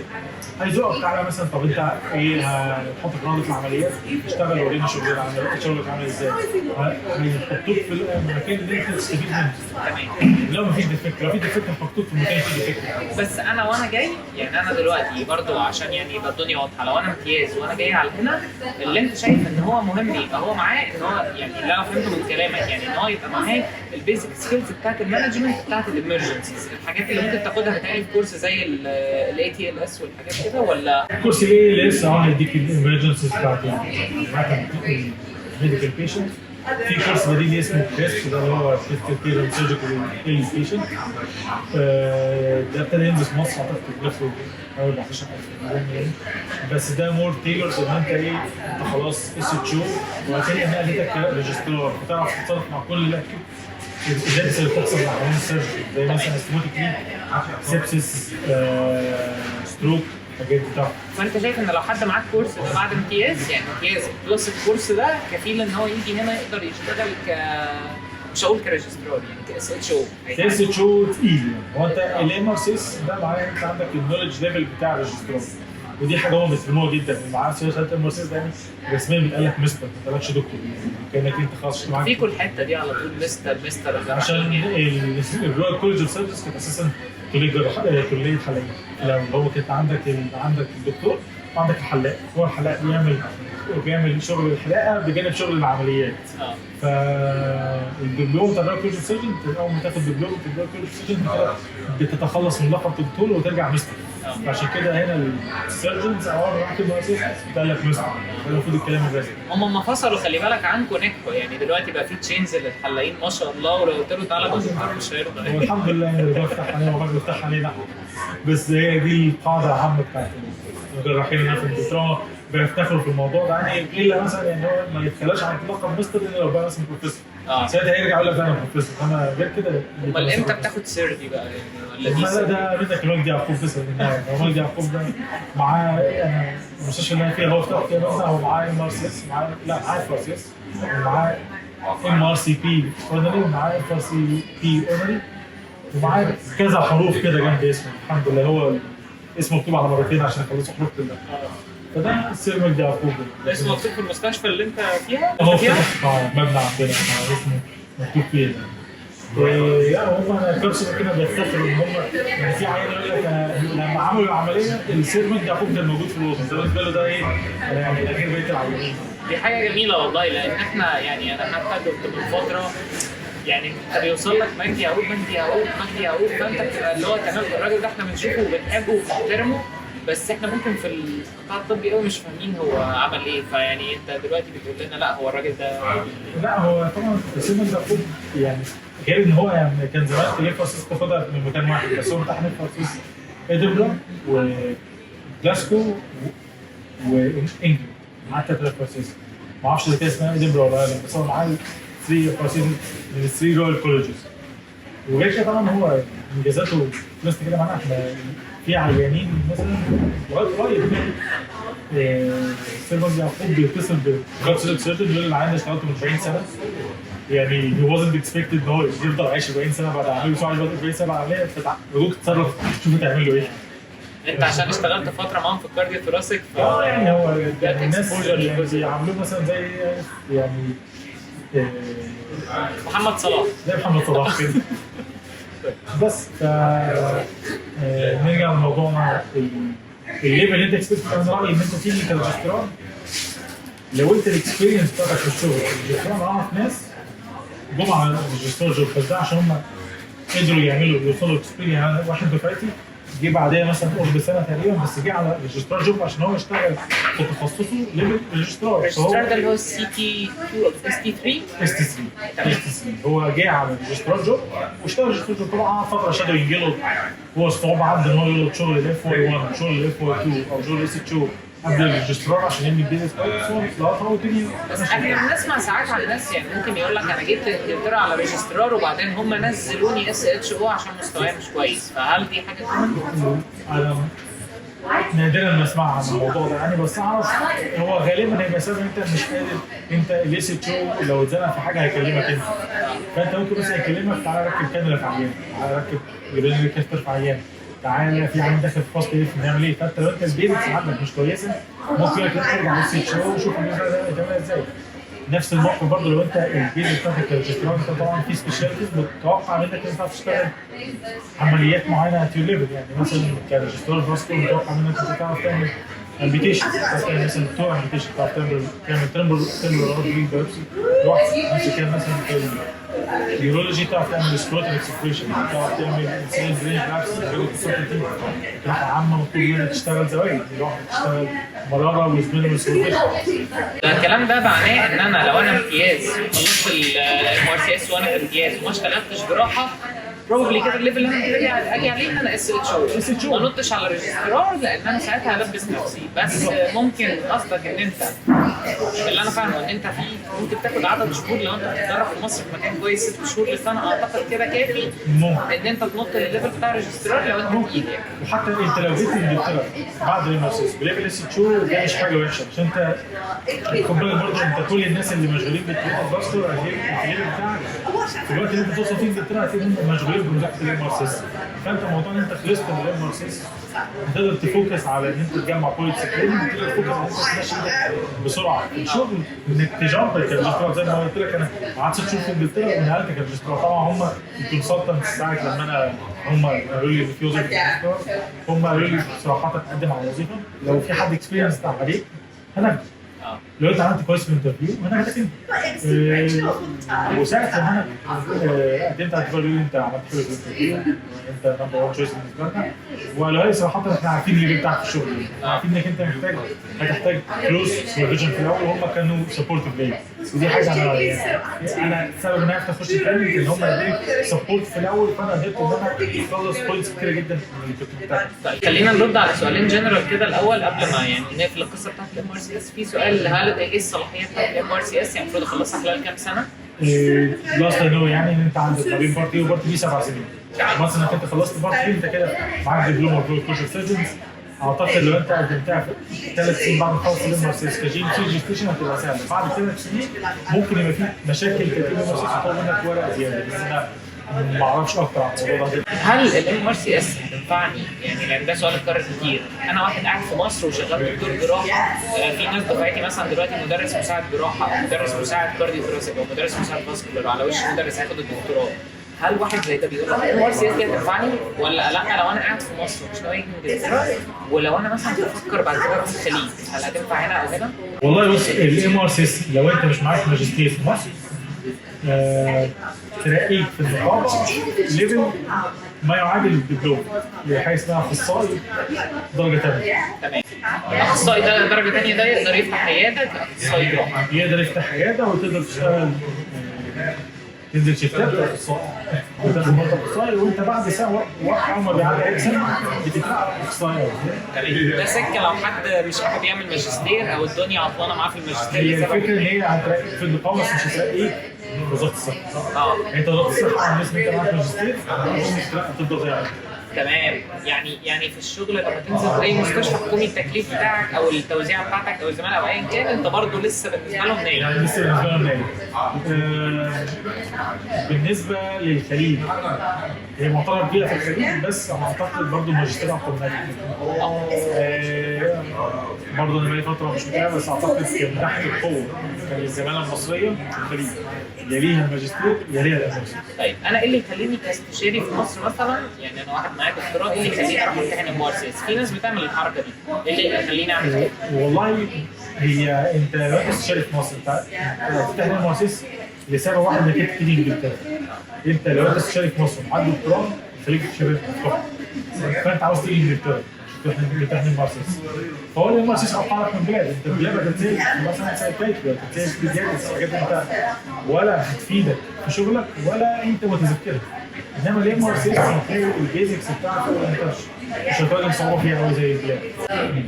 هيزقك تعالى مثلا طب انت ايه هتحط في رابط العمليات اشتغل وريني شغلك عامل ازاي، هيحطوك في المكان اللي انت تستفيد منه. لو مفيش ديفكت، لو في ديفكت هيحطوك في المكان فيه ديفكت. بس انا وانا جاي يعني انا دلوقتي برضو عشان يعني يبقى الدنيا واضحه، لو انا امتياز وانا جاي على هنا اللي انت شايف ان هو مهم يبقى هو معاه ان هو يعني اللي انا فهمته من كلامك يعني ان هو يبقى معاه البيزك سكيلز بتاعت المانجمنت بتاعت الامرجنسيز، الحاجات اللي ممكن تاخدها بتاعي في كورس زي الاي تي ال اس والحاجات كده ولا الكورس الاي اس هيديك الامرجنسيز بتاعت الميديكال بيشنت. في كورس بديل اسمه كريسب ده اللي هو كريتيكال كير اند سيرجيكال بيشنت، ده ابتدى ينزل في مصر اعتقد بيكلفه حوالي 14,000 بس ده مور تيلرز ان انت ايه انت خلاص اس اتش او وهتلاقي نقلتك كريجسترار بتعرف تتصرف مع كل الاكيوت الإزالة اللي بتحصل مع عيان السيرجري زي مثلا استموتيك سيبسيس ستروك الحاجات دي طبعا. فانت شايف ان لو حد معاك كورس بعد امتياز يعني امتياز بلس الكورس ده كفيل ان هو يجي هنا يقدر يشتغل مش هقول كريجسترار يعني كاس اتش او. كاس اتش او تقيل يعني هو انت الام ار سي اس ده معناه انت عندك النولج ليفل بتاع الريجسترار ودي حاجه هم بيستخدموها جدا معاه سياسه الام ار سي اس دايما رسميا بيتقال لك مستر ما بيتقالكش دكتور كانك انت خلاص معاك فيكوا الحته دي على طول مستر عشان الرويال كولج اوف سيرجنز كانت اساسا كليه حلاقين. لو هو كانت عندك الدكتور وعندك الحلاق، هو الحلاق بيعمل وبيعمل شغل الحلاقه بجانب شغل العمليات. فالدبلوم بتاع الراجل سيرجن اول ما تاخد دبلوم بتاع الراجل سيرجن بتتخلص من لقب الدكتور وترجع مستر. فعشان كده هنا السيرجنز اول ما راحت المؤسسه قال لك مستر، ده المفروض الكلام الرسمي. هم ما فصلوا خلي بالك عنكم نجحوا يعني، دلوقتي بقى في تشينز للحلاقين ما شاء الله، ولو قلت له تعالى بس مش هيرضى. والحمد لله ان اللي بيفتح علينا وما بيفتح علينا، بس هي دي القاعده العامه بتاعت الجراحين هنا في انجلترا بيفتخروا في الموضوع ده يعني، الا مثلا يعني هو ما يتخلاش عن لقب مستر الا لو بقى مثلا بروفيسور. ساعتها هيرجع يقول لك انا بروفيسور، انا غير كده. امال امتى بتاخد سيرجي بقى يعني ولا دي؟ لا ده بدك مجدي يعقوب بس مجدي يعقوب ده معاه انا المستشفى اللي انا فيها هو فتح فيها مثلا هو معاه ام ار سي اس، معاه معاه ام ار سي اس ومعاه ام ار سي بي اونري ومعاه ام ار سي بي اونري ومعاه كذا حروف كده جنب اسمه. الحمد لله هو اسمه مكتوب على مرتين عشان يخلصوا حروف كلها. فده السير مجدي يعقوب. ده اسمه مكتوب في المستشفى اللي انت فيها؟ هو فيها مبنى عندنا اسمه مكتوب فيه. لا هم كارسون كده بيفتخروا ان هم يعني في عيال يقول لك لما عملوا العمليه السير مجدي يعقوب كان موجود في الوسط، ده بالنسبه له ده ايه يعني غير بقيه العيانين. دي حاجه جميله والله، لان احنا يعني انا حتى كنت من فتره يعني بيوصل لك مجدي يعقوب مجدي يعقوب مجدي يعقوب، فانت بتبقى اللي هو تمام الراجل ده احنا بنشوفه وبنحبه وبنحترمه، بس احنا ممكن في القطاع الطبي قوي مش فاهمين هو عمل ايه. فيعني انت دلوقتي بتقول لنا لا هو الراجل ده لا هو طبعا السير مجدي يعقوب يعني غير ان هو يعني كان زمان في ليفرسيس تاخدها من مكان واحد، بس هو امتحن ليفرسيس ادنبرا وجلاسكو وانجلند معاه 3 ليفرسيس، ما اعرفش اذا كان اسمها ادنبرا ولا لا، بس هو معاه 3 ليفرسيس من ال 3 رويال كولجز. وغير كده طبعا هو انجازاته الناس بتتكلم عنها، احنا في عيانين مثلا لغايه قريب السير مجدي يعقوب بيتصل بجارد سيرجن يقول العيان ده اشتغلته من 40 سنه يعني he wasn't expected ان هو يفضل عايش 40 سنه بعد عمليه ساعه 40 سنه عمليه، فتعالوا تتصرف شوفوا تعمل له ايه. انت عشان اشتغلت فتره معاهم في الكارديو ثوراسيك يعني هو الناس يعني بيعاملوه مثلا زي يعني محمد صلاح زي محمد صلاح كده. بس نرجع لموضوعنا الليفل اللي انت اكسبكت. انا رايي ان انت تيجي كريجسترار لو انت الاكسبيرينس بتاعتك في الشغل الريجسترار، انا اعرف ناس جم على الريجسترار جوب بس ده عشان هم قدروا يوصلوا اكسبيرينس. يعني واحد دفعتي جه بعدها مثلا قرب سنه تقريبا بس جه على الريجسترار جوب عشان هو يشتغل في تخصصه ليفل ريجسترار. الريجسترار ده اللي هو السي تي 2 او اس تي 3 اس تي 3 هو جه على الريجسترار جوب واشتغل ريجسترار جوب. طبعا فتره شادو ينجله هو صعوبه عنده ان هو يلقط شغل الاف 1 شغل الاف 2 او شغل اس 2 قبل الريجسترار عشان يعمل بيزنس كويس. بس احنا بنسمع ساعات عن ناس يعني ممكن يقول لك انا جيت انجلترا على ريجسترار وبعدين هم نزلوني اس اتش او عشان مستواي مش كويس، فهل دي حاجه كمان؟ انا نادرا ما اسمع عن الموضوع ده يعني، بس اعرف هو غالبا هيبقى سبب انت مش قادر. انت الاس اتش او لو اتزنق في حاجه هيكلمك انت، فانت ممكن مثلا يكلمك تعالى ركب كانولا في عيان، تعالى ركب يورينري كاستر في عيان، تعالى في عيان داخل في فاست ايه نعمل ايه. فانت لو انت البيزكس عندك مش كويسه ممكن يقول لك ترجع اس اتش او وشوف الموضوع ده هتعملها ازاي. نفس الموقف برضه لو انت البيزنس بتاعتك كريجسترار انت طبعا في سبيشاليتيز متوقع ان انت تنفع تشتغل عمليات معينه ات ليفل. يعني مثلا كريجسترار فاسكو متوقع منك انت تعرف تعمل امبيتيشن، تعمل مثلا تو امبيتيشن، تعرف تعمل ترمبل رينج بيرسي لوحدك. نفس الكلام مثلا في اليورولوجي تعرف تعمل سكروتال اكسبريشن، تعرف تعمل انسان برين بلاكس تروح عامه مطلوب منك تشتغل زوايد لوحدك، تشتغل مراره وزميل سكروتيشن. الكلام ده معناه ان انا لو انا امتياز خلصت الام ار سي اس وانا في امتياز وما اشتغلتش جراحه بروبلي كده الليفل اللي انا كده اجي عليه ان انا اس اتش او ما نطش على الريجسترار لان انا ساعتها هلبس نفسي. بس ممكن قصدك ان انت اللي انا فاهمه ان انت في ممكن تاخد عدد شهور لو انت بتتدرب في مصر في مكان كويس 6 شهور لسنه اعتقد كده كافي ان انت تنط الليفل بتاع الريجسترار لو انت تقيل يعني. وحتى انت لو جيت انجلترا بعد المارسيس بليفل اس اتش او ده مش حاجه وحشه عشان انت خد بالك برضه انت كل الناس اللي مشغولين بالباستور الليفل بتاعك في الوقت اللي انت توصل فيه انجلترا هتلاقيهم مشغولين بمذاكره الامارسيس. فانت موضوع ان انت خلصت من الامارسيس هتقدر تفوكس على ان انت تجمع بوينتس كتير، تقدر تفوكس على ان انت تمشي ايدك بسرعه في الشغل انك تجامب كريجسترار. زي ما قلت لك انا قعدت 6 شهور في انجلترا ونقلت كريجسترار. طبعا هم الكونسلتنت ساعه لما انا هم قالوا لي في وظيفه كريجسترار هم قالوا لي صراحه تقدم على وظيفه لو في حد اكسبيرينس عليك هناخدك. لو انت عملت كويس في الانترفيو انا هتكلم. وساعه لما انا قدمت على الانترفيو انت عملت حلو في الانترفيو، انت نمبر 1 تشويس بالنسبه لنا. ولو هي صراحه احنا عارفين الليفل بتاعك في الشغل، عارفين انك انت هتحتاج كلوز سوبرفيجن في الاول، وهم كانوا سبورتيف ليا. ودي حاجه انا السبب ان انا عرفت اخش التريننج ان هم ادوني سبورت في الاول، فانا قدرت ان انا اخلص بوينتس كتيره جدا من اللي كنت بتاعتي. طيب خلينا نرد على سؤالين جنرال كده الاول قبل ما يعني نقفل القصه بتاعت الام ار سي اس. في سؤال هل ايه الصلاحيه بتاعت الام ار سي اس؟ يعني المفروض اخلصها خلال كام سنه؟ لاست نو يعني ان انت عندك ما بين بارت اي وبارت بي 7 سنين. مثلا انك انت خلصت بارت اي انت كده معاك دبلومه في كلوجر سيرجنز. اعتقد لو انت قدمتها في 3 سنين بعد ما تخلص الام ار سي اس كجي ريجستريشن هتبقى سهله. بعد 3 سنين ممكن يبقى في مشاكل كتير الام ار سي اس تطلب منك ورق زياده، بس انا ما اعرفش اكتر عن الموضوع ده. هل الام ار سي اس هتنفعني؟ يعني لان ده سؤال اتكرر كتير. انا واحد قاعد في مصر وشغال دكتور جراحه، في ناس دفعتي مثلا دلوقتي مدرس مساعد جراحه او مدرس مساعد كارديو ثوراسيك او مدرس مساعد فاسكولار، على وش مدرس هياخد الدكتوراه. هل واحد زي ده بيقول الام ار سي اس دي هتنفعني ولا لا؟ لو انا قاعد في مصر مش ناوي انجلترا، ولو انا مثلا بفكر بعد كده اروح الخليج، هل هتنفع هنا او هنا؟ والله بص الام ار سي اس لو انت مش معاك ماجستير في مصر ترقيك في النقابه ليفل ما يعادل الدبلوم لحاجه اسمها اخصائي درجه ثانيه. تمام. الاخصائي ده درجه ثانيه ده يقدر يفتح عياده كاخصائي جراحه. يقدر يفتح عياده وتقدر تشتغل تنزل شيفتات اخصائي وتاخد مرتب اخصائي، وانت بعد سنه اول ما بيعدي سنه بتبقى اخصائي. ده سكه لو حد مش حابب يعمل ماجستير او الدنيا عطلانه معاه في الماجستير. هي الفكره ان هي هترقيك في النقابه بس مش هترقيك في وزاره الصحه. انت وزاره الصحه الناس اللي انت معاك ماجستير هتفضل زي ما تمام. يعني في الشغل لما تنزل في اي مستشفى حكومي التكليف بتاعك او التوزيعه بتاعتك او الزماله او ايا كان، انت برضه لسه بالنسبه لهم نايم. يعني لسه بالنسبه لهم نايم. بالنسبه للخليج هي معترف بيها في الخليج، بس اعتقد برضه الماجستير اكتر منها. برضه انا بقالي فتره مش متابع، بس اعتقد من ناحيه القوه كان الزماله المصريه في الخليج يليها الماجستير يليها الاساسي. طيب انا ايه اللي يخليني كاستشاري في مصر مثلا، يعني انا واحد معايا دكتوراه، ايه اللي يخليني اروح امتحن ام ار سي اس؟ في ناس بتعمل الحركه دي، ايه اللي يخليني اعمل كده؟ والله هي انت لو انت استشاري في مصر انت هتمتحن ام ار سي اس لسبب واحد انك انت تيجي انجلترا. انت لو انت استشاري في مصر وعندك دكتوراه خليك شباب فانت عاوز تيجي انجلترا بتحمل مارسيس. فهو اللي المارسيس قطعك من بلاد، انت بلاد بتسيب مثلا سايكايتري بتسيب بيدياتس حاجات انت ولا هتفيدك في شغلك ولا انت متذكرها. انما ليه مارسيس هتلاقي البيزكس بتاعته مش هتواجه صعوبه فيها قوي زي البلاد.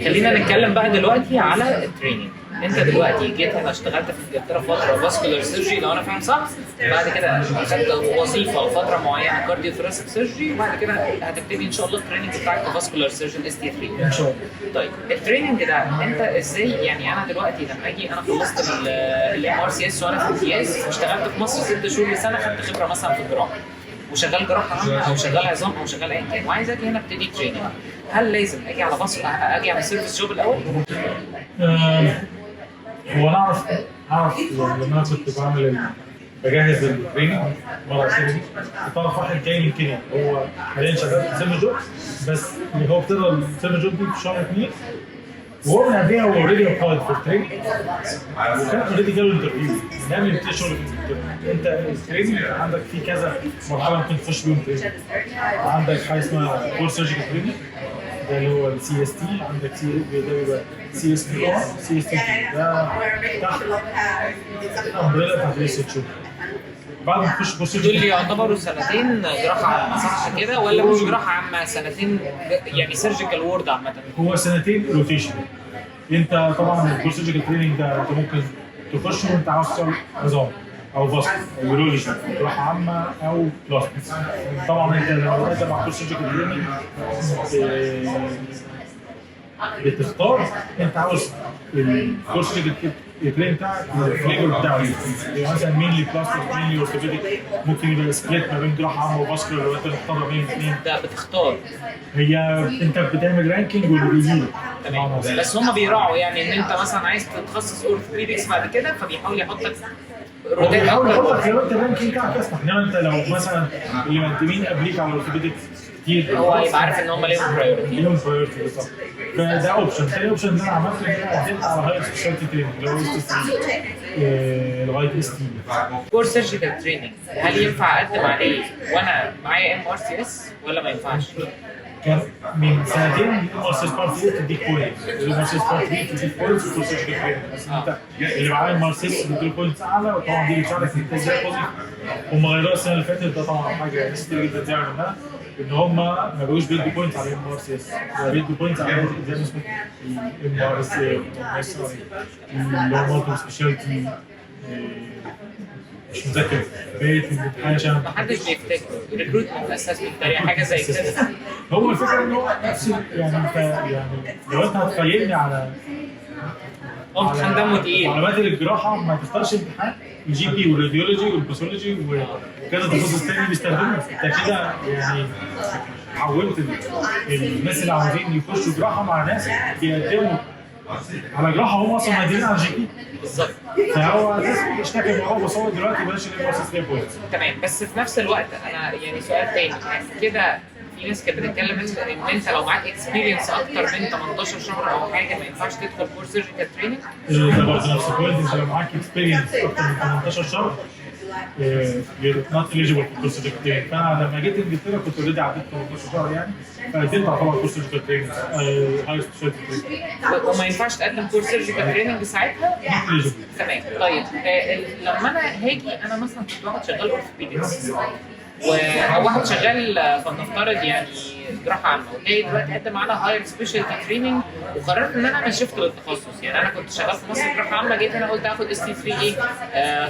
خلينا نتكلم بقى دلوقتي على التريننج. انت دلوقتي جيت هنا اشتغلت في انجلترا فتره فاسكولار سيرجري لو انا فاهم صح، بعد كده اخدت وظيفه لفتره معينه كارديو ثوراسيك سيرجري، وبعد كده هتبتدي ان شاء الله التريننج بتاعك كفاسكولار سيرجن اس تي 3 ان شاء الله. طيب التريننج ده انت ازاي يعني انا دلوقتي لما اجي انا خلصت الام ار سي اس وانا في امتياز واشتغلت في مصر 6 شهور لسنه، خدت خبره مثلا في الجراحه وشغال جراحه عامه او شغال عظام او شغال ايا كان، وعايز اجي هنا ابتدي تريننج، هل لازم اجي على اجي على سيرفيس جوب الاول؟ هو انا اعرف لما انا كنت بجهز التريننج مره سيرفيس، كنت اعرف واحد جاي من كينيا هو حاليا شغال في سيرفيس جوب، بس هو ابتدى السيرفيس جوب دي في شهر 2 وهو من قبلها هو اوريدي ابلايد في التريننج وكان اوريدي جاله انترفيو نعمل يبتدي شغل في التريننج. انت التريننج عندك في كذا مرحله ممكن تخش بيهم تريننج. عندك حاجه اسمها كور سيرجيكال تريننج ده اللي هو السي اس تي، عندك ده بيبقى سي اس تي سي اس تي ده تحت الامبريلا بتاعت الاس اتش او. بعد ما تخش كورس دول يعتبروا سنتين جراحه عامه صح كده ولا مش جراحه عامه؟ سنتين يعني سيرجيكال وورد عامه. هو سنتين روتيشن. انت طبعا الكورس سيرجيكال تريننج ده انت ممكن تخش وانت عاوز تشتغل عظام او فاسك او يورولوجي جراحه عامه او بلاستيك. طبعا انت لو انت مع كورس سيرجيكال تريننج بتختار انت عاوز الكورس التريننج بتاعك الفليفر بتاعه يعني مثلا مينلي بلاستيك مينلي اورثوبيديك، ممكن يبقى سبليت ما بين جراحه عامه وفاسكولار لو انت مختار بين الاثنين. ده بتختار هي انت بتعمل رانكينج واللي بيجي تمام، بس هم بيراعوا يعني ان انت مثلا عايز تتخصص اورثوبيدكس بعد كده فبيحاول يحطك روتين يحطك في الرانكينج بتاعك اصلا. انما انت لو مثلا اللي مقدمين قبليك على اورثوبيدكس كتير هو يبقى عارف ان هم ليهم برايورتي. ليهم برايورتي بالظبط. فده اوبشن. تاني اوبشن اللي انا عملته ان انا قدمت على هاير سبيشالتي تريننج اللي هو اس تي لغايه اس تي. كور سيرجيكال تريننج هل ينفع اقدم عليه وانا معايا MRCS ولا ما ينفعش؟ كان من سنتين الام بارت ايه بتديك بوينتس، الام بارت بي بتديك بوينتس في السيرجيكال تريننج، بس انت اللي معاه ام بتديله بوينتس اعلى، وطبعا دي بتساعدك ان انت ازاي وظيفه. هم غيروها السنه اللي فاتت، ده طبعا حاجه ناس كتير جدا زعلوا منها، ان هم ما بقوش بيدوا بوينتس على الام بقوا بيدوا بوينتس على زي ما اسمه اللي هو مالتي سبيشالتي، مش متذكر بقيت في الامتحان عشان محدش بيفتكر ريكروتمنت اسسمنت تقريبا حاجه زي كده. هو الفكره ان هو نفس يعني انت يعني لو انت هتقيمني على امتحان دمه تقيل. معلومات الجراحه ما تختارش امتحان الجي بي والراديولوجي والباثولوجي وكذا تخصص تاني بيستخدمه. انت كده يعني حولت الناس اللي عاوزين يخشوا جراحه مع ناس بيقدموا على جراحه هم اصلا قادرين على الجي بي بالظبط. فهو الناس بتشتكي ان هو بصور دلوقتي بلاش الام بوينتس. تمام، بس في نفس الوقت انا يعني سؤال تاني كده، في ناس كانت بتتكلم ان انت لو معاك اكسبيرينس اكتر من 18 شهر او حاجه ما ينفعش تدخل كورس سيرجيكال تريننج. ده برضه نفس البوينت، انت لو معاك اكسبيرينس اكتر من 18 شهر you're not eligible for course certificate training. فانا لما جيت انجلترا كنت اوريدي عديت 18 شهر يعني، فقدمت على طبعا كورس سيرجيكال تريننج هاي سبيشالتي تريننج. وما ينفعش تقدم كورس سيرجيكال تريننج ساعتها؟ تمام. طيب لما انا هاجي انا مثلا كنت واحد شغال اورثوبيدكس او واحد شغال فلنفترض يعني جراحه عامه، وجاي دلوقتي اقدم على هاير سبيشالتي تريننج وقررت ان انا اعمل شيفت للتخصص. يعني انا كنت شغال في مصر جراحه عامه، جيت هنا قلت اخد اس تي 3 ايه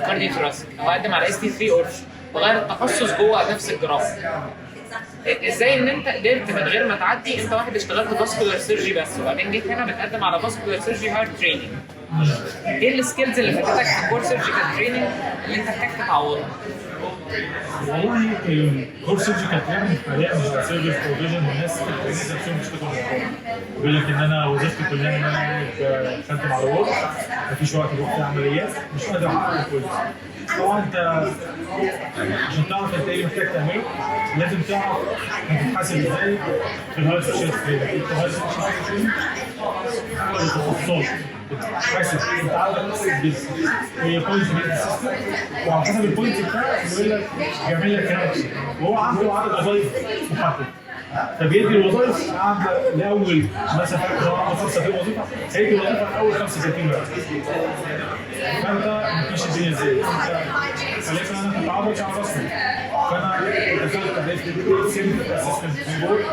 كارديو ثوراسيك او اقدم على اس تي 3 اورثو وغير التخصص جوه نفس الجراحه. ازاي ان انت قدرت من غير ما تعدي انت واحد اشتغلت فاسكولار سيرجي بس وبعدين جيت هنا بتقدم على فاسكولار سيرجي هاير تريننج؟ ايه السكيلز اللي فاتتك في كورس سيرجيكال تريننج اللي انت محتاج تعوضها؟ والله الكورس سيرجيكال تريننج حاليا بقى سيرفيس بروفيجن، والناس نفسهم بيشتغلوا بيقول لك ان انا وظيفتي كلها ان انا بخدم على وورد، مفيش وقت بروح في عمليات، مش قادر احقق كويس. طبعا انت عشان تعرف انت ايه محتاج تعمله لازم تعرف هتتحاسب ازاي في الهاير سبيشالتي تريننج. الهاير سبيشالتي تريننج هو التخصصات بتحاسب انت عندك هي بوينت بيزنس سيستم، وعلى حسب البوينت بتاعك بيقول لك بيعمل لك كام، وهو عنده عدد وظائف محدد فبيدي الوظائف عند لاول مثلا لو عنده 35 وظيفه هيدي الوظيفه لاول 35 وقت. فانت مفيش الدنيا ازاي؟ خليك انا كنت عاوز على راسي، فانا دخلت قدمت سيلف اسسمنت بورد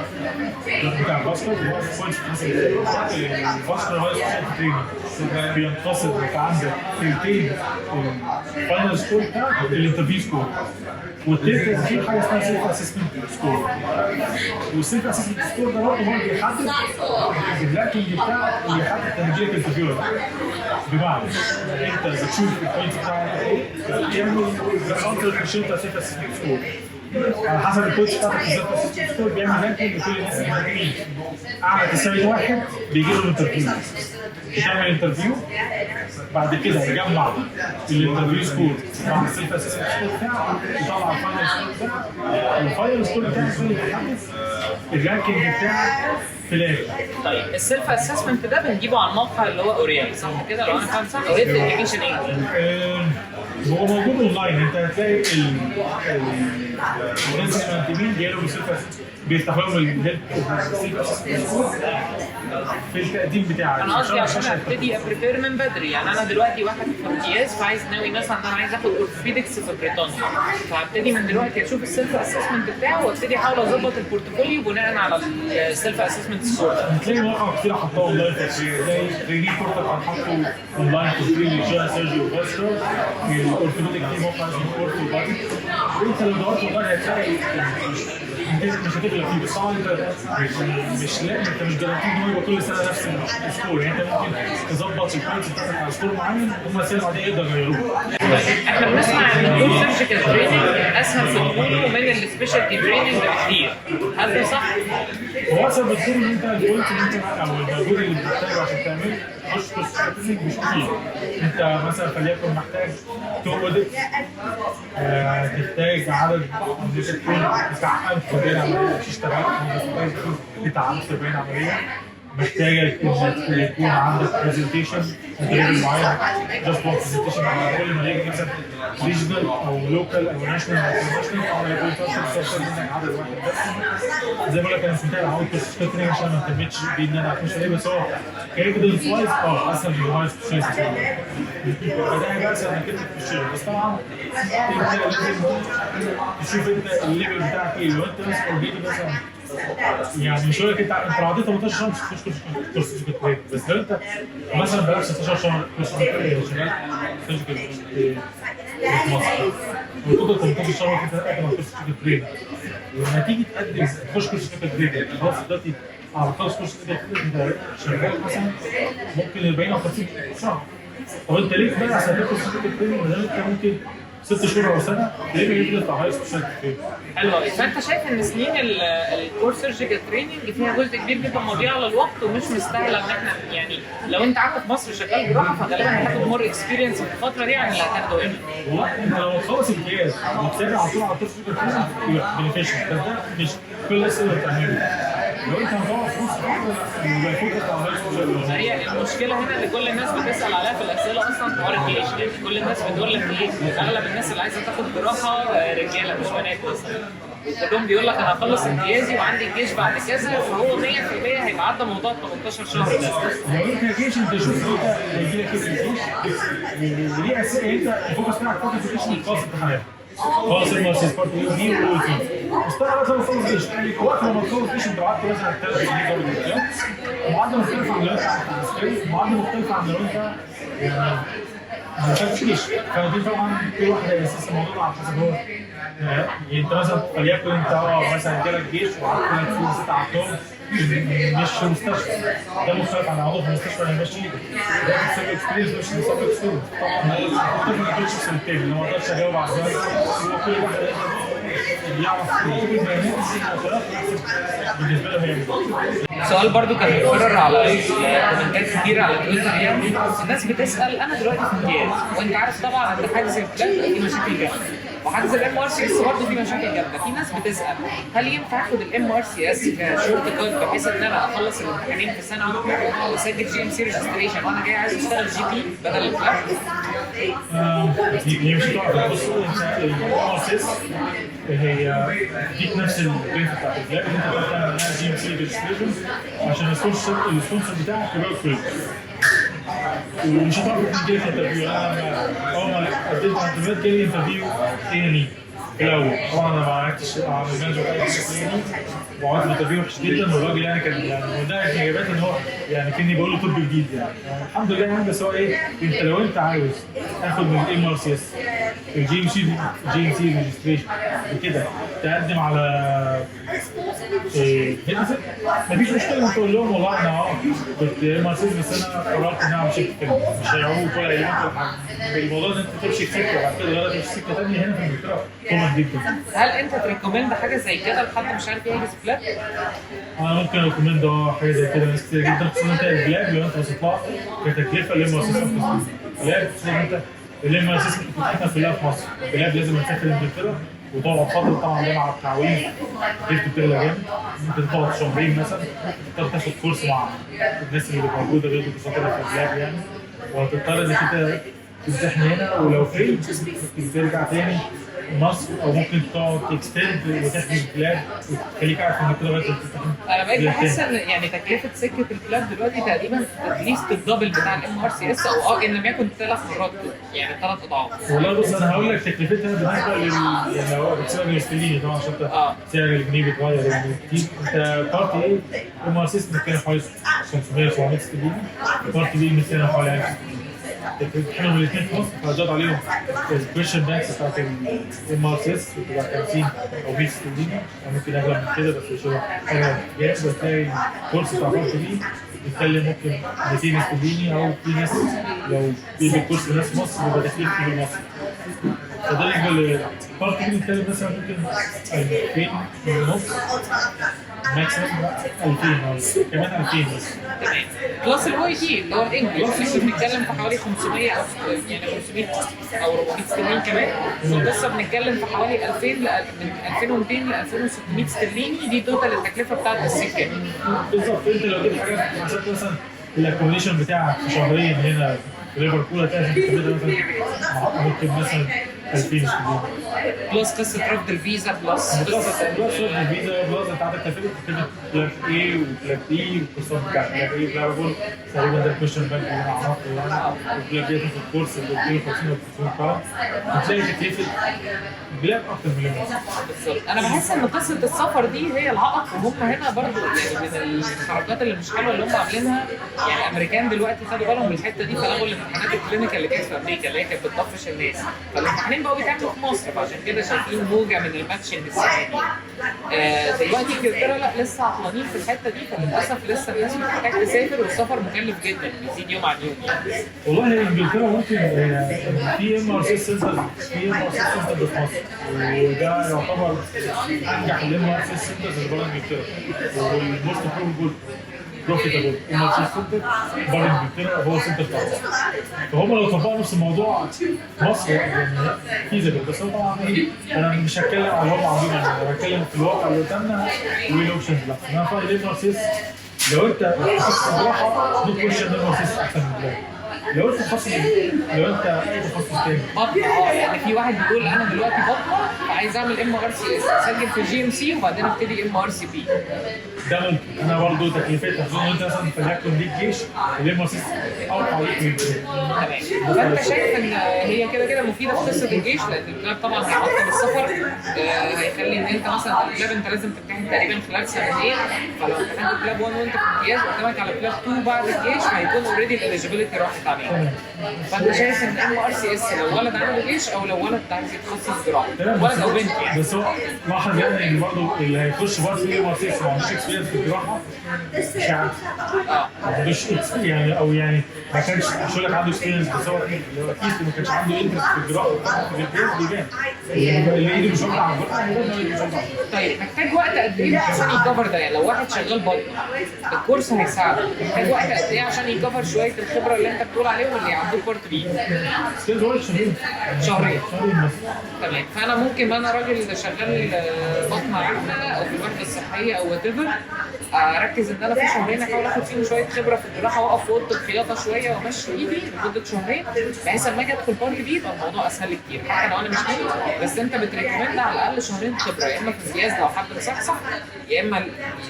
بتاع الباسكت بوينتس الباسكت هاي سبيشال بينتصر انت عندك تلتين الفاينل سكور بتاعك الانترفيو سكور، والتالت في حاجه اسمها سيلف اسسمنت سكور، والسيلف اسسمنت سكور ده برضه هو بيحدد الرانكينج بتاعك اللي يحدد تنجيلك الانترفيو. بمعنى انت بتشوف البوينت بتاعك ايه تعمل كاونتر تشيلت سيلف اسسمنت سكور على حسب الكوتش بتاعك. السيلف اسسمنت سكور بيعمل رانكينج لكل الناس المهمين، اعلى 91 بيجي له انترفيو، بتعمل انترفيو بعد كده يجمع الانترفيو سكور مع السيلف اسسمنت سكور بتاعه يطلع الفاينل سكور بتاعه، والفاينل سكور بتاعه اللي بيحدد الرانكينج بتاعك في الاخر. طيب السيلف اسسمنت ده بنجيبه على الموقع اللي هو اوريال صح كده لو انا فاهم صح؟ اوريال ابلكيشن هو موجود اونلاين، انت هتلاقي الناس المنتجين جايلهم السيلف بيفتحوا لهم السيلف اسسمنت سكور في التقديم بتاعك. انا قصدي عشان ابتدي ابريبير من بدري، يعني انا دلوقتي واحد في امتياز فعايز ناوي مثلا انا عايز اخد اورثوبيدكس في بريطانيا، فهبتدي من دلوقتي اشوف السيلف اسسمنت بتاعه وابتدي احاول اظبط البورتفوليو بناء على السيلف اسسمنت سكور. هتلاقي مواقع كتير حطوها اونلاين، زي تريننج بورتال هنحطه اونلاين في فري للجنرال سيرجري وفاسكولار، الاورثوبيدك في موقع اسمه بورتال بادي، وانت لو دورت اونلاين هتلاقي مش هتغلب فيه، بس طبعا انت مش انت مش جرانتي ان هو يبقى كل سنه نفس السكور، يعني انت ممكن تظبط البوينتس بتاعتك على سكور معين هم السنه بعدين يقدروا يغيروه. احنا بنسمع ان الكورس سيرجيكال تريننج اسهل في دخوله من السبيشالتي تريننج كتير، هل ده صح؟ هو اصلا بتقول ان انت البوينت اللي انت او المجهود اللي بتحتاجه عشان تعمله مش كورس مش كتير. انت مثلا فليكن محتاج تقعد تحتاج عدد تكون بتاع 1000 40 عمليه مش اشتغلت محتاج تكون بتاع 1000 40 عمليه، محتاجه يكون عندك برزنتيشن ليفل معين، جاست وان برزنتيشن على كل ما يجي مثلا ريجنال او لوكال او ناشونال او انترناشونال او يكون توصل منك عدد واحد بس. زي ما بقول لك انا مش متابع اول كورس كتير عشان ما اهتمتش بيه ان انا اخش عليه، بس هو كايفيدنس وايز اسهل من الهاي سبيشاليست. فده حاجه اسهل انك انت تخش، بس طبعا انت لازم تشوف انت الليفل بتاعك ايه. لو انت مثلا اوريدي مثلا يعني مش هقول لك انت لو عديت 18 شهر مش هتخش كورس سيرجيكال، بس لو انت مثلا بقالك 16 شهر كورس سيرجيكال في مصر وتقدر 18 شهر كده تقدم كورس سيرجيكال، ولما تيجي تقدم تخش كورس سيرجيكال خلاص دلوقتي على خلاص كورس سيرجيكال انت شغال مثلا ممكن 40 او 50 شهر. طب انت ليه بقى عشان تاخد سيرجيكال ما دام انت ممكن 6 شهور او سنه ليه ما يبدا في هاي سبيشاليتي؟ حلو قوي. فانت شايف ان سنين الكورس سيرجيكال تريننج فيها جزء كبير جدا مضيع على الوقت ومش مستاهله ان احنا يعني لو انت قعدت في مصر شغال جراحه فغالبا هتاخد مور اكسبيرينس في الفتره دي عن اللي هتاخده هنا. والله انت لو تخلص امتياز وتتابع على طول على كورس سيرجيكال تريننج يبقى بنفيشن، بس ده مش كل الناس تقدر تعمله. لو انت هتقعد في مصر يبقى فوكس على هاي سبيشاليتي. هي المشكله هنا اللي كل الناس بتسال عليها في الاسئله اصلا حوار الجيش، يعني كل الناس بتقول لك ايه اغلب الناس اللي عايزه تاخد جراحه رجاله مش بنات مثلا، كلهم بيقول لك انا هخلص امتيازي وعندي الجيش بعد كذا، فهو 100% هيبقى عدى موضوع 18 شهر ده. لو انت جيش انت شوف انت هيجي لك ايه في الجيش وليه اسئله انت الفوكس بتاعك فوكس في الجيش خاص امتحانات خلاص المارسيس بارت اي ودي والاوتي استنى بس لما تخلص جيش وقت لما تخلص جيش انت قعدت مثلا 3 سنين ضرب الامتياز معدل مختلف عن لو انت عسكري معدل مختلف عن لو انت يعني ما خدتش جيش. فدي طبعا كل واحد هيأسس الموضوع على حسب هو يعني انت مثلا فليكن انت مثلا جالك جيش وقعدت 3 سنين 6 عطهم مش في المستشفى، ده مختلف عن عضو في المستشفى اللي ماشي ده بتسبب اكسبيرينس مش بتسبب اكسبيرينس. طبعا هو مختلف ما يكونش في سنتين انا ما اقدرش اجاوب على السؤال، هو كل واحد يعرف كل البيانات بالنسبه له هي سؤال برضو كان متكرر على كومنتات كتير على تويتر، يعني الناس بتسال انا دلوقتي في امتياز وانت عارف طبعا ان حاجز البلاد في مشاكل جامده وحجز الام ار سي اس برضه في مشاكل جامده. في ناس بتسال هل ينفع اخد الام ار سي اس كشورت كات بحيث ان انا اخلص الامتحانين في سنه واسجل جي ام سي ريجستريشن وانا جاي عايز اشتغل جي بي بدل الفلاش؟ هي مش هتعرف. بص انت الام ار سي اس هي ديك نفس البنت بتاعت الفلاج اللي انت بتعمل عليها جي ام سي ريجستريشن عشان السبونسر بتاعك يبقى فري ومش هتعرف تجيب انترفيو. انا اول ما قدمت على الانترفيو جالي انترفيو تاني في الاول، طبعا انا ما عرفتش اعمل مانجر تاني وقعدت الانترفيو وحش جدا والراجل يعني كان يعني مدعي في اجابات ان هو يعني كاني بقول له طب جديد يعني الحمد لله يعني. بس هو ايه انت لو انت عاوز تاخد من الام ار سي اس الجي ام سي ريجستريشن كده تقدم على مفيش مشكله تقول لهم والله انا كنت ام ار سي بس انا قررت ان انا اعمل شيفت كده مش هيعوقوا ولا يعملوا حاجه. الموضوع ان انت تمشي في سكه وبعد كده تمشي في سكه ثانيه هنا في انجلترا كومن جدا. هل انت تريكومند حاجه زي كده لحد مش عارف يحجز فلات؟ انا ممكن اريكومند حاجه زي كده ناس كتير جدا خصوصا انت البلاد لو انت هتطلع كتكلفه الام ار سي البلاد خصوصا انت الام ار سي بتاعتنا كلها في مصر. البلاد لازم تسافر انجلترا وتقعد فتره طبعا جامعه التعويض كيف بتغلى جامد ممكن تقعد شهرين مثلا تضطر تاخد كورس مع الناس اللي موجوده غير الدكاتره في البلاد يعني وهتضطر انك انت تمتحن هنا ولو فيل ترجع تاني مصر او ممكن تقعد تكستند وتحجز بلاد وتخليك عارف انك كده بقى انا بقيت بحس ان يعني تكلفه سكه البلاد دلوقتي تقريبا اتليست الدبل بتاع الام ار سي اس او ان لم يكن 3 مرات يعني 3 اضعاف. والله بص انا هقول لك تكلفتها بالنسبه يعني هو بتساوي الاسترليني طبعا عشان سعر الجنيه بيتغير يعني كتير. انت بارتي ايه ام ار سي اس بتتكلم حوالي 500 700 استرليني بارتي بي بتتكلم حوالي 1000 بتحلهم الاثنين في مصر فزاد عليهم الكويشن بانكس بتاعت الام ار سي اس بتبقى 50 او 100 استرليني او ممكن اغلى من كده بس مش حاجه جامد. بس تلاقي الكورس بتاع بارتي بي بيتكلم ممكن 200 استرليني او في ناس لو بيدوا الكورس لناس مصر بيبقى داخلين في مصر. فده بالنسبه للبارت الثاني مثلا ممكن 2000 ونص ماكسيمم 2000 كمان 2000 بس. تمام. بلس الواي تي اللي هو الانجلش لسه بنتكلم في حوالي 500 او يعني 500 او 400 استرليني كمان، ولسه بنتكلم في حوالي 2000 من 2200 ل 2600 استرليني، دي توتال التكلفه بتاعت السكه. بالظبط. انت لو جبت حاجه حسبت مثلا الاكوميشن بتاعك في شهرين هنا في ليفربول هتلاقي مثلا ممكن مثلا 2000 استرليني بلس قصه رفض الفيزا، بلس قصه الفيزا، بلس انت عندك تكلفه بلاد ايه وبلاد بي والكورسات بتاعت بلاد ايه بلاد تقريبا ده الكويشن بانك اللي انا عرفته يعني، وبلاد بي في الكورس اللي 250 و 300 باوند هتلاقي تكلفه بلاد اكتر من اللي بالظبط. انا بحس ان قصه السفر دي هي العائق، وهم هنا برضو يعني من الحركات اللي مش حلوه اللي هم عاملينها. يعني الامريكان دلوقتي خدوا بالهم من الحته دي، فلغوا الامتحانات الكلينيكال اللي كانت في امريكا اللي هي كانت بتطفش الناس، فالامتحانين بقوا بيتعملوا في مصر، فعشان كده شايفين موجه من الماتشنج السنه دي. دلوقتي انجلترا لا لسه عطلانين في الحته دي، فللاسف لسه الناس بتحتاج تسافر، والسفر مكلف جدا بيزيد يوم عن يوم يعني. والله هي انجلترا ممكن في ام ار سي سنتر في ام ار سي سنتر في مصر، وده يعتبر انجح الام ار سي سنترز اللي بره انجلترا، والموست بروفيتابل ام ار سي سنتر بره انجلترا هو سنتر في مصر. فهم لو طبقوا نفس الموضوع في مصر يعني فيزبل، بس هو طبعا انا مش هتكلم على اللي هم عاملينه، انا بتكلم في الواقع اللي قدامنا وايه الاوبشنز بتاعتنا. انا فاهم الام ار سي لو انت تخصص جراحه دي تخش الام ار سي احسن من ده. لو انت تخصص لو انت اي تخصص تاني بطنه يعني في واحد بيقول انا دلوقتي بطنه عايز اعمل ام ار سي اس، اسجل في جي ام سي وبعدين ابتدي ام ار سي بي. ده ممكن. انا برضه تكلفتها خصوصا انت مثلا فليكن ليك جيش الام ار سي اوقع عليك من تمام. فانت شايف ان هي كده كده مفيده في قصه الجيش، لان الكلاب طبعا هيعطل السفر، هيخلي ان انت مثلا الكلاب انت لازم تمتحن تقريبا خلال سنتين، فلو امتحنت كلاب 1 وانت في امتياز قدامك على كلاب 2 بعد الجيش هيكون اوريدي الاليجيبيلتي راحت عليك. فانت شايف ان ام ار سي اس لو ولد عنده جيش او لو ولد عايز يتخصص جراحه، ولد او بنت يعني. بس هو لاحظ يعني ان برضه اللي هيخش برضه في ام ار سي اس ما عندوش اكسبيرينس في الجراحه مش عارف ما عندوش يعني او يعني ما كانش مش هقول لك عنده اكسبيرينس، بس هو اكيد ما كانش عنده انترست في الجراحه في الجراحه بيبان اللي ايده مش واقعه على الجراحه. طيب محتاج وقت قد ايه عشان يكفر ده؟ يعني لو واحد شغال بطن الكورس هيساعده، محتاج وقت قد ايه عشان يكفر شويه الخبره اللي انت بتقول عليهم اللي عندهم بارت بي؟ شهرين بس. تمام. فانا ممكن انا راجل شغال بطن عامه او في الوحده الصحيه او وات ايفر، اركز ان انا في شهرين احاول اخد فيهم شويه خبره في الجراحه، واقف في اوضه الخياطه شويه وامشي ايدي لمده شهرين، بحيث لما اجي ادخل بارت بي يبقى الموضوع اسهل كتير، حتى لو انا مش ناوي. بس انت بتريكومند على الاقل شهرين خبره، يا اما في امتياز لو حد مصحصح، يا اما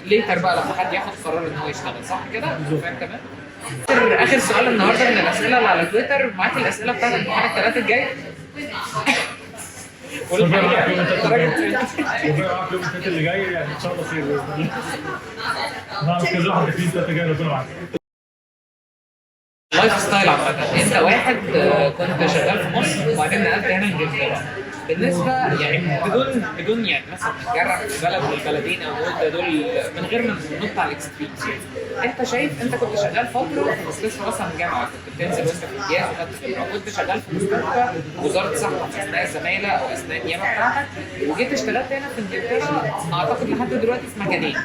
ليتر بقى لما حد ياخد قرار ان هو يشتغل، صح كده؟ فاهم تمام؟ اخر سؤال النهارده من الاسئله اللي على تويتر، معاك الاسئله بتاعت الامتحان الثلاثه الجاي؟ ربنا معاك يوم الثلاث اللي جاي يعني ان شاء الله خير باذن الله. نعرف كذا واحد في الثلاثه جاي ربنا معاك. لايف ستايل عامة، انت واحد كنت شغال في مصر وبعدين نقلت هنا انجلترا، بالنسبة يعني بدون يعني مثلا نجرب بلد من البلدين او نقول دول من غير ما ننط على الاكستريمز، انت شايف انت كنت شغال فترة في مستشفى مثلا جامعة، كنت بتنزل وانت في امتياز وخدت خبرة، وكنت شغال في مستشفى وزارة صحة اثناء الزمالة او اثناء النيابة بتاعتك، وجيت اشتغلت هنا في انجلترا اعتقد لحد دلوقتي في مكانين.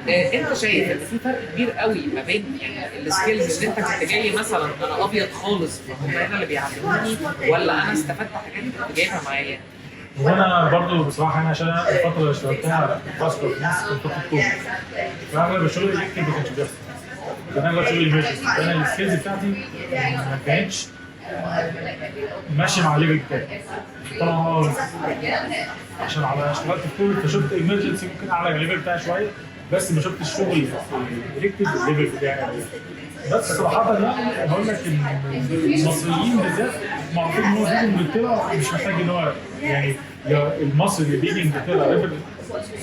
انت شايف ان في فرق كبير قوي ما بين يعني السكيلز اللي انت كنت جاي مثلا انا ابيض خالص فهم هنا اللي بيعلموني، ولا انا استفدت حاجات كنت جايبها معايا؟ وانا برضو بصراحه انا عشان الفتره اللي اشتغلتها باسكت في مصر كنت فتره كورونا، فاغلب الشغل اللي ما كانش بيحصل، كان اغلب شغلي ايمرجنسي، فانا السكيلز بتاعتي ما كانتش ماشيه مع الليفل بتاعي. طبعا عشان اشتغلت في كورونا فشفت ايمرجنسي ممكن اعلى الليفل بتاعي شويه، بس ما شفتش الشغل الريكتد الليفل بتاعي. بس صراحه يعني بقول لك ان المصريين بالذات معروفين ان هو بيجي انجلترا مش محتاج ان هو يعني المصري اللي بيجي انجلترا ليفل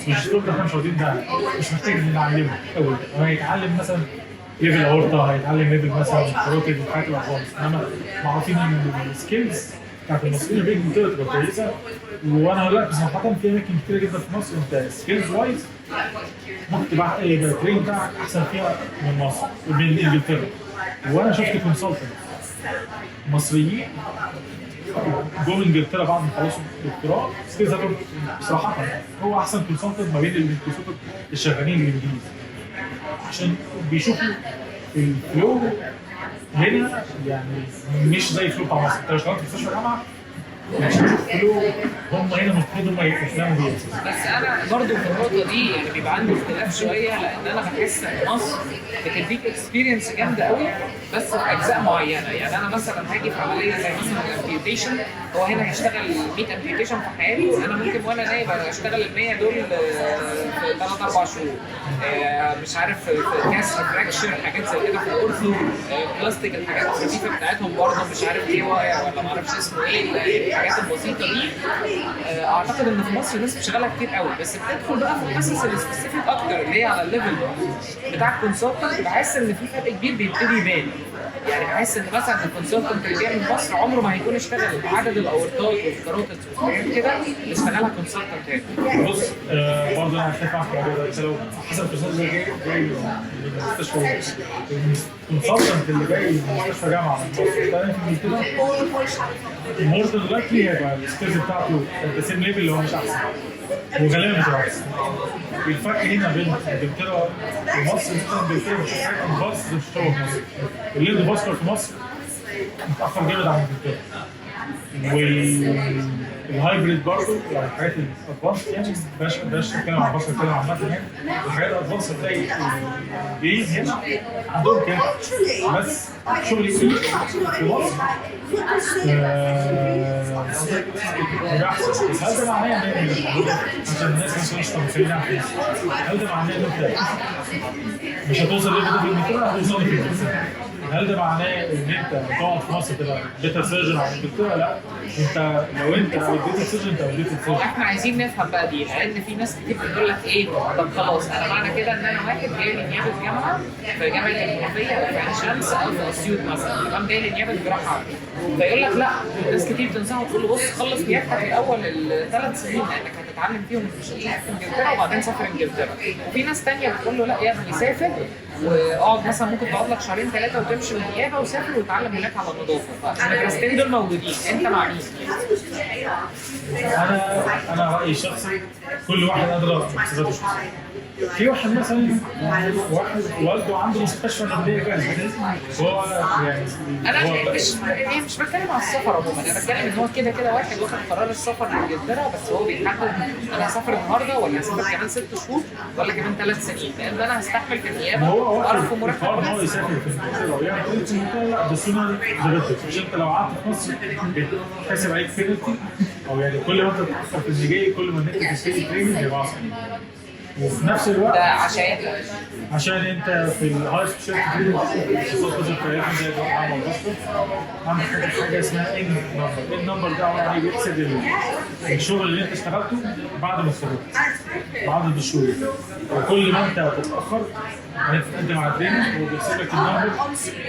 مش دكتور احنا مش واخدين ده، مش محتاج ان نعلمه قوي، هو هيتعلم مثلا ليفل اورطه، هيتعلم ليفل مثلا كاروتيد وحاجات خالص، انما معروفين ان السكيلز بتاعت المصريين اللي بيجي انجلترا تبقى كويسه. وانا هقول لك صراحه في اماكن كتير جدا في مصر انت سكيلز وايز ممكن تبقى الترين بتاعك احسن فيها من مصر من انجلترا. وانا شفت كونسلتنت مصريين جم انجلترا بعد ما خلصوا الدكتوراه. ستيف زاتون بصراحه هو احسن كونسلتنت ما بين الكونسلتنت الشغالين الانجليزي، عشان بيشوفوا الفلو هنا يعني مش زي فلو بتاع مصر. انت لو اشتغلت في مستشفى جامعه مش هتشوف فلو هم هنا مستحيل هم يفهموا بيه. بس انا برضو في النقطه دي يعني بيبقى عندي اختلاف شويه، لان انا بحس ان مصر بتديك اكسبيرينس جامده قوي بس في اجزاء معينه. يعني انا مثلا هاجي في عمليه زي مثلا الامبيوتيشن، هو هنا هيشتغل 100 امبيوتيشن في حياته، انا ممكن وانا نايم اشتغل ال 100 دول في 3 4 شهور. مش عارف في كسر فراكشر حاجات زي كده في الاورثو، بلاستيك الحاجات الخفيفه بتاعتهم برضه مش عارف ايه واير ولا ما اعرفش اسمه ايه الحاجات البسيطه دي. اعتقد ان في مصر الناس بتشتغلها كتير قوي، بس بتدخل بقى في القصص السبيسيفيك اكتر اللي هي على الليفل بتاع الكونسلتنت. بحس ان في فرق كبير بيبتدي يبان. يعني بحس ان مثلا الكونسلتنت اللي جاي من مصر عمره ما هيكون اشتغل بعدد الاورتات والكاروتيدز وحاجات كده اللي اشتغلها كونسلتنت هنا. بص برضه انا هتفق معاك في الموضوع ده. انت لو حسب الكونسلتنت اللي جاي من المستشفى، الكونسلتنت اللي جاي من مستشفى جامعه من مصر تاني في انجلترا، مور ذان لايكلي هيبقى السكيلز بتاعته ذا سيم ليفل اللي هو مش احسن، وغالبا مش احسن. الفرق هنا بين انجلترا ومصر ان انجلترا مش حاجه ادفانس زي الشغل في مصر. اللي ادفانس في مصر متاخر جامد عن انجلترا. والهايبريد برضه يعني الحاجات الادفانس يعني بلاش نتكلم عن مصر، نتكلم عامه يعني الحاجات الادفانس هتلاقي الجديد هنا عندهم كده، بس شغل في مصر احسن. بس هل ده معناه ان عشان الناس مش متخيلين عن هل ده معناه ان انت مش هتوصل ليفل في انجلترا؟ هتوصل في انجلترا. هل ده معناه ان انت تقعد في مصر تبقى بيتا سيرجن عن انجلترا؟ لا، انت لو انت بيتا سيرجن انت بيتا سيرجن. احنا عايزين نفهم بقى دي، لان في ناس كتير بتقول لك ايه، طب خلاص انا معنى كده ان انا واحد جاي لي نيابه جامعه في جامعه المنوفيه او في عين شمس او في اسيوط مثلا، تمام، جاي لي نيابه جراحه، فيقول لك لا، ناس كتير بتنصحه تقول له بص خلص نيابتك الاول الثلاث سنين لانك هتتعلم فيهم في انجلترا وبعدين سافر انجلترا. وفي ناس ثانيه بتقول له لا يا ابني سافر واقعد مثلا ممكن تقعد لك شهرين ثلاثه وتمشي من النيابه وسافر وتتعلم هناك على النظافه. فالمدرستين دول موجودين، انت مع مين؟ انا رايي الشخصي كل واحد ادرى بحساباته الشخصيه. في واحد مثلا واحد والده عنده مستشفى نقديه جاهزه، هو يعني انا مش بتكلم على السفر عموما، انا بتكلم ان هو كده كده واحد واخد قرار السفر لانجلترا، بس هو بيحدد انا هسافر النهارده ولا هسافر كمان 6 شهور ولا كمان 3 سنين، لان انا هستحمل في النيابه وارفض مرتب. هو يسافر في انجلترا ويعمل كل في انجلترا، لا بس انا مش انت لو قعدت في مصر بتحسب عليك بينالتي، او يعني كل ما انت بتاخر في النتيجه كل ما انت تشتري تريننج هيبقى اصعب. وفي نفس الوقت ده عشان انت في الهاي سبيشاليتي تخصص الكلام زي الجراحه والباسكت، عندك حاجه اسمها ان نمبر. النمبر ده عباره عن بيحسب الشغل اللي انت اشتغلته بعد ما اتخرجت، بعد الشهور. وكل ما انت بتتاخر هتقدم على تريننج وبيحسب لك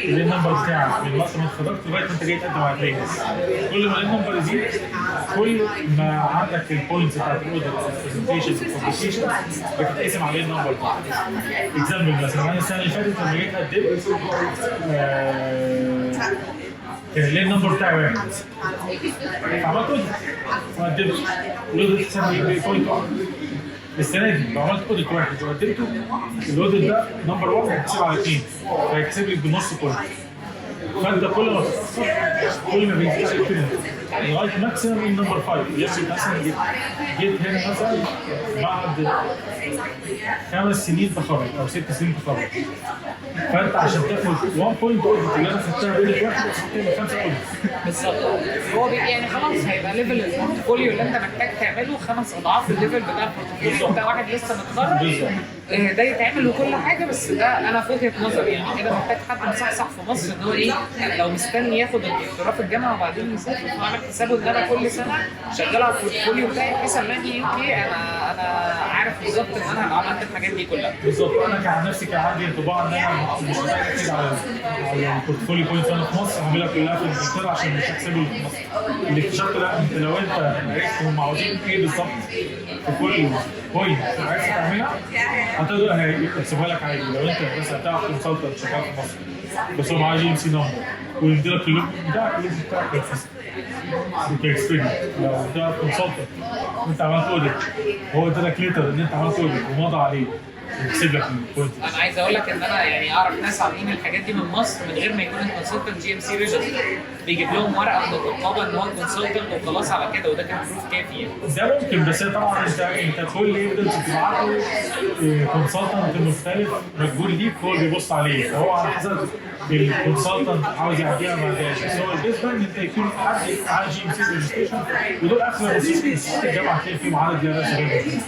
النمبر بتاعك من وقت ما اتخرجت لغايه ما انت جاي تقدم على تريننج. كل ما النمبر يزيد كل ما عندك البوينتس بتاعت الاودر والبرزنتيشن والكومبليكيشن بتتقسم عليه النمبر بتاعك. اكزامبل مثلا انا السنه اللي فاتت لما جيت قدمت كان ليه النمبر بتاعي واحد، عملت اودر وقدمت الاودر حسب لي بوينت واحد. السنه دي لو عملت اودر واحد وقدمته الاودر ده نمبر 1 هيتحسب على 2 فهيحسب لك بنص بوينت. فانت كل ما تتاخر كل ما بيزيد الكريدت لغايه ماكسيمم النمبر 5. يعني مثلا جيت هنا مثلا بعد 5 سنين تخرج او 6 سنين تخرج، فانت عشان تاخد 1 بوينت اوديت اللي انا خدتها بينك واحد هتحط 5 اوديت بالظبط. هو يعني خلاص هيبقى ليفل البورتفوليو اللي انت محتاج تعمله 5 اضعاف الليفل بتاع البورتفوليو. انت واحد لسه متخرج ده يتعمل له كل حاجه، بس ده انا في وجهه نظري يعني كده محتاج حد مصحصح في مصر ان هو ايه، يعني لو مستني ياخد الدكتوراه في الجامعه وبعدين يسافر فعمل حسابه ان انا كل سنه شغال على البورتفوليو بتاعي بحيث ان اجي اوكي انا عارف بالظبط ان انا عملت الحاجات دي كلها. بالظبط. انا كان نفسي كان عندي انطباع ان انا مش محتاج اكيد على البورتفوليو بوينتس انا في مصر هعملها كلها في انجلترا عشان مش هحسبه اللي في مصر. اللي اكتشفت لا، انت لو انت عرفت هم عاوزين ايه بالظبط في كل بوينت عايز تعملها هتقدر هيحسبها لك عادي. لو انت مثلا بتعرف كونسلتنت شغال في مصر بس هو معاه GMC نمبر ويديلك اللوك بتاعك كاكسبيرينس. لو بتعرف كونسلتنت انت عملت اوديت وهو ادالك ليتر ان انت عملت اوديت ومضى عليه يحسب لك البوينت. انا عايز اقول لك ان انا يعني اعرف ناس عاملين الحاجات دي من مصر من غير ما يكون الكونسلتنت GMC ريجستر، بيجيب لهم ورقه من النقابه ان هو كونسلتنت وخلاص على كده، وده كان بروف كافي يعني. ده ممكن، بس طبعا انت كل ايفيدنس بتبعته كونسلتنت مختلف مجهول ليك هو اللي بيبص عليه، فهو على حسب الكونسلتنت عاوز يعديها ما عداش. بس هو البيست ان انت يكون حد على GMC ريجستريشن، ودول اغلب الجامعه هتلاقي فيهم عدد يا باشا.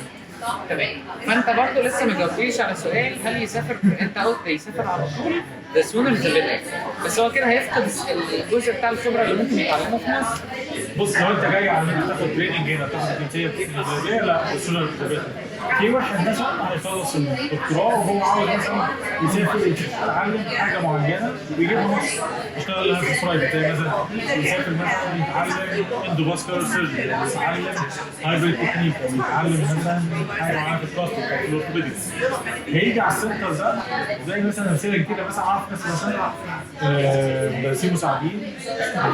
تمام. فانت برضه لسه ما جاوبتيش على سؤال هل يسافر، انت قلت يسافر على طول ده سونر ذا بيتر، بس هو كده هيفقد الجزء بتاع الخبره اللي ممكن يتعلمه في مصر. بص لو انت جاي على انك تاخد تريننج هنا تاخد جنسيه انجليزيه، لا سونر ذا بيتر. في واحد مثلا هيخلص الدكتوراه وهو عاوز مثلا يسافر يتعلم حاجه معينه ويجيبها مصر يشتغل لها في برايفت، زي مثلا يسافر مثلا يتعلم اندوفاسكولار سيرجري، يتعلم هايبريد تكنيك، او يتعلم مثلا حاجه معينه في البلاستيك او في الاورثوبيدكس. هيجي على السنتر ده زي مثلا امثله كده، مثلا اعرف ناس مثلا مدرسين مساعدين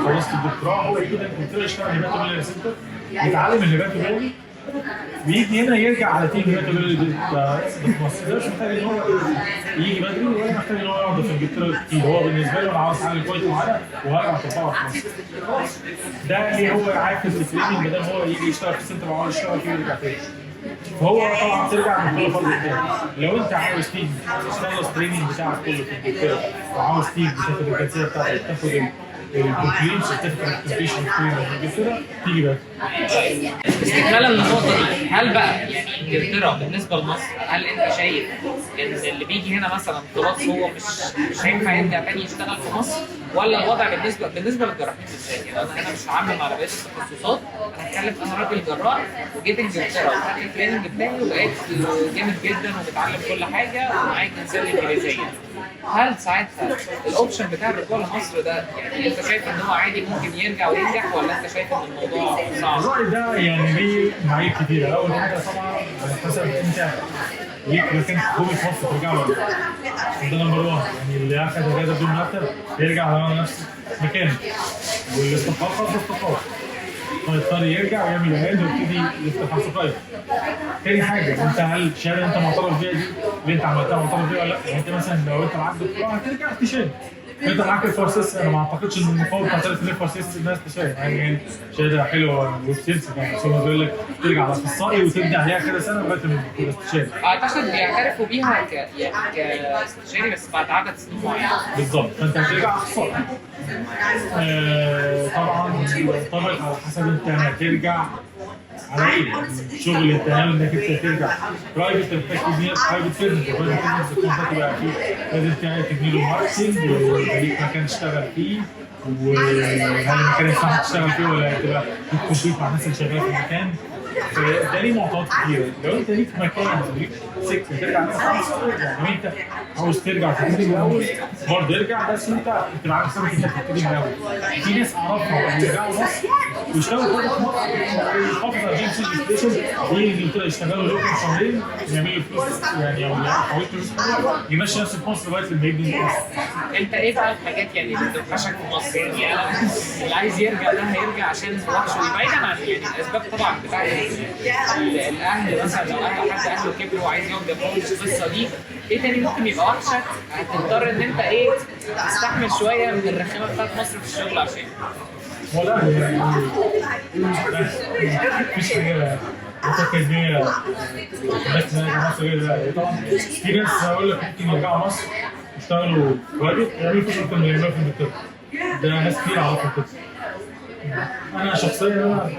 خلصت الدكتوراه، هو يجي انجلترا يشتغل هيباتوبيلاري سنتر يتعلم الهيباتوبيلاري ويجي هنا يرجع على تيم هيباتوبيلاري في مصر. ده مش محتاج ان هو يجي بدري ولا محتاج ان هو يقعد في انجلترا كتير. هو بالنسبه له انا عاوز اتعلم كويس معايا وهرجع اطبقها في مصر. ده ليه هو عايز التريننج بدل هو يجي يشتغل في السنتر وعاوز يشتغل فيه ويرجع تاني. فهو طبعا ترجع من كل فرد تاني. لو انت عاوز تيجي تخلص التريننج بتاعك كله في انجلترا وعاوز تيجي تاخد الجنسيه بتاعتك تاخد الكومبلين سيرتيفيكت كومبليشن في انجلترا تيجي بقى. استكمالا للنقطه دي، هل بقى يعني انجلترا بالنسبه لمصر، هل انت شايف ان اللي بيجي هنا مثلا خلاص هو مش هينفع يرجع تاني يشتغل في مصر، ولا الوضع بالنسبه للجراحين بالذات؟ يعني انا مش هعمم على بقيه التخصصات، انا هتكلم انا راجل جراح وجيت انجلترا وخدت التريننج بتاعي وبقيت جامد جدا وبتعلم كل حاجه ومعايا الجنسيه الانجليزيه، هل ساعتها الاوبشن بتاع الرجوع لمصر ده يعني انت شايف ان هو عادي ممكن يرجع وينجح، ولا انت شايف ان الموضوع صعب؟ الرأي ده يعني ليه معايير كتيرة. أول حاجة طبعا على حسب أنت ليك مكان حكومي في مصر ترجع له. ده نمبر 1، يعني اللي أخد أجازة بدون مرتب يرجع على نفس مكانه، والاستقرار خلاص استقرار فيضطر يرجع ويعمل عقد ويبتدي يفتح حسابات. تاني حاجة، أنت هل الشهادة أنت معترف بيها دي اللي أنت عملتها معترف بيها ولا لا؟ يعني أنت مثلا لو أنت معاك دكتوراه هترجع تشهد. انت معاك الفورسيس، انا ما اعتقدش ان المقاومه بتاعت الفورسيس الناس تشاهد، يعني شهاده حلوه وبتنسى يعني، بس هو بيقول لك ترجع على اخصائي وتبدا عليها كذا سنه لغايه ما تشهد. اعتقد بيعترفوا بيها كاستشاري بس بعد عدد سنين معينه. بالظبط، فانت هترجع اخصائي. طبعا طبعا على حسب انت هترجع على ايه؟ شغل انت ناوي انك انت ترجع برايفت، محتاج تبني برايفت سيرفيس، برايفت سيرفيس تكون تبقى فيه لازم تبني له ماركتنج وليك مكان تشتغل فيه، وهل المكان ينفع تشتغل فيه ولا تبقى تكومبيت مع الناس اللي شغاله في المكان. ده ليه معطيات كتيره. لو انت ليك مكان ليك سكه ترجع منها يعني، لو انت عاوز ترجع تبتدي من الاول برضه ارجع، بس انت بتبقى عارف سبب انك تبتدي من الاول. في ناس اعرفها بيرجعوا مصر ويشتغلوا برضه في مصر يحافظ على GMC ريجستريشن، يجي يشتغلوا لهم شهرين يعملوا فلوس يعني، او يحولوا فلوس يمشي نفسه في مصر لغايه لما يجي مصر. انت ايه بقى الحاجات يعني اللي بتوحشك في مصر؟ يعني انا اللي عايز يرجع ده هيرجع عشان وحشه، بعيدا عن يعني الاسباب طبعا بتاعت الاهل، مثلا لو حد اهله كبروا وعايز يقعد جنبهم القصه دي، ايه تاني ممكن يبقى وحشك هتضطر ان انت ايه تستحمل شويه من الرخامه بتاعت مصر في الشغل عشان؟ والله يعني مفيش حاجه متأكد بيها الناس مصر غير طبعا. في ناس هقول لك ممكن يرجعوا مصر يشتغلوا برايفت يعملوا فلوس اكتر من اللي يعملوها في انجلترا. ده ناس كتير اعرفها كده. انا شخصيا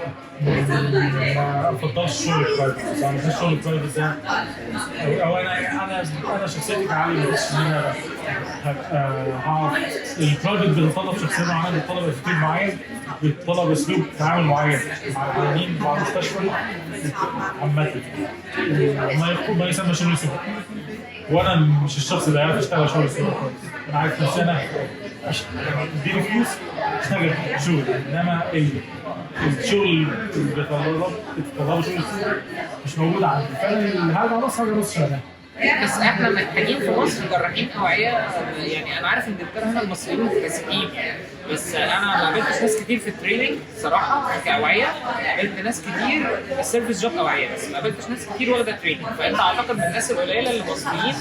ما افضلش الشغل البرايفت، يعني الشغل البرايفت ده او انا شخصيتي كعالي ما بقتش ان انا هقعد. البرايفت بيتطلب شخصيه معينه، بيتطلب اسلوب معين، بيتطلب اسلوب تعامل معين مع العيانين مع المستشفى عامه، ما يسمى شغل سوق. وانا مش الشخص اللي عارف اشتغل شغل سوق كويس. انا عارف نفسي انا اديني فلوس اشتغل شغل، انما الشغل اللي بيتطلب شغل كتير مش موجود عندي، فانا هرجع مصر هرجع مصر شغال. بس احنا محتاجين في مصر جراحين اوعيه. يعني انا عارف ان انجلترا هنا المصريين مكتسحين، بس انا ما قابلتش ناس كتير في التريننج صراحه كاوعيه. قابلت ناس كتير في السيرفيس جوب اوعيه، بس ما قابلتش ناس كتير واخده تريننج. فانت اعتقد من الناس القليله المصريين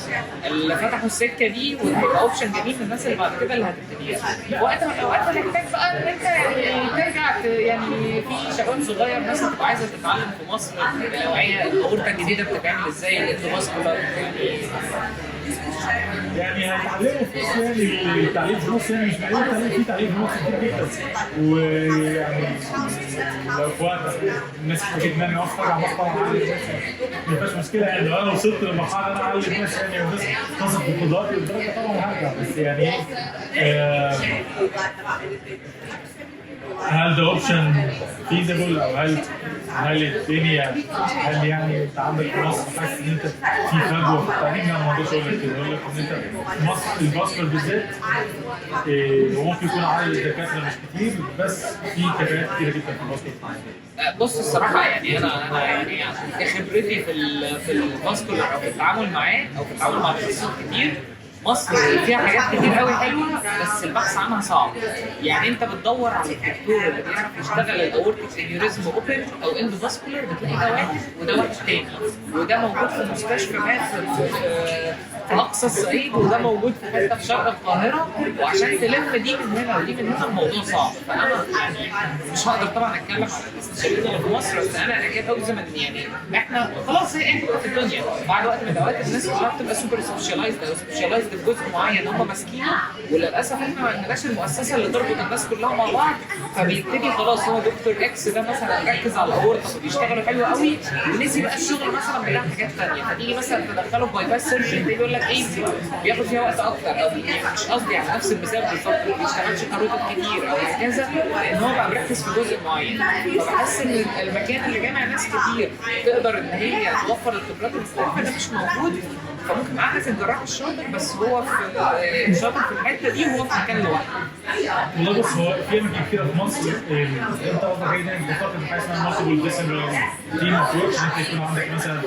اللي فتحوا السكه دي، وهيبقى اوبشن جميل للناس اللي بعد كده اللي هتبتديها. في وقت من الاوقات هنحتاج بقى ان انت يعني ترجع يعني في شباب صغير مثلا تبقى عايزه تتعلم في مصر الاوعيه، الاورطه الجديده بتتعمل ازاي، الاندوفاسكولار يعني هيتعلموا في مصر. يعني التعليم في مصر يعني مش معقول التعليم في تعليم في مصر كتير جدا. ويعني لو في وقت الناس احتاجت مني اوفر على مصر طبعا ما فيهاش مشكله. يعني لو انا وصلت لمرحله ان انا اعلم الناس يعني والناس تثق في قدراتي والدرجه طبعا هرجع. بس يعني هل ده اوبشن فيزبل او هل الدنيا يعني انت عندك في مصر حاسس ان انت في فجوه في التعليم؟ لا، ما اقدرش اقول لك كده. اقول لك ان انت في مصر الباسكر بالذات ممكن يكون عدد الدكاتره مش كتير، بس في كفاءات كتيره جدا في الباسكر. بص الصراحه يعني انا يعني خبرتي في الفاسكولار او في التعامل معاه او في التعامل مع تخصصات كتير، مصر فيها حاجات كتير قوي حلوه بس البحث عنها صعب. يعني انت بتدور على الدكتور اللي بيعرف يشتغل الاورتيك انيوريزم اوبن او اندوفاسكولار، بتلاقي ده واحد وده واحد تاني، وده موجود في مستشفى في اقصى الصعيد، وده موجود في حته في شرق القاهره، وعشان تلم دي من هنا ودي من هنا الموضوع صعب. فانا يعني مش هقدر طبعا اتكلم عن الاستشاريين اللي في مصر، بس انا اكاد اجزم ان يعني احنا خلاص هي احنا في الدنيا بعد وقت من الاوقات الناس كلها بتبقى سوبر سبيشاليزد او سبيشاليزد في جزء معين هم ماسكينه، وللاسف احنا ما عندناش المؤسسه اللي تربط الناس كلها مع بعض. فبيبتدي خلاص هو دكتور اكس ده مثلا ركز على الاورطه فبيشتغلوا حلو قوي، ونسي بقى الشغل مثلا بتاع حاجات ثانيه، فتيجي مثلا تدخله في باي باس سيرجري يقول لك ايه بياخد فيها وقت اكتر، او مش قصدي على نفس المثال بالظبط ما بيشتغلش كاروتيد كتير او هكذا، لان هو بقى مركز في جزء معين. فبحس ان المكان اللي جامع ناس كتير تقدر ان هي توفر الخبرات المختلفه ده مش موجود. فممكن عندك الجراح الشاطر بس هو في شاطر في الحته دي وهو في مكان لوحده. والله بص، هو في اماكن كتير في مصر انت قصدك ايه؟ انت فاكر حاجه اسمها مالتيبل ديسيبلين تيم ابروتش، ان انت يكون عندك مثلا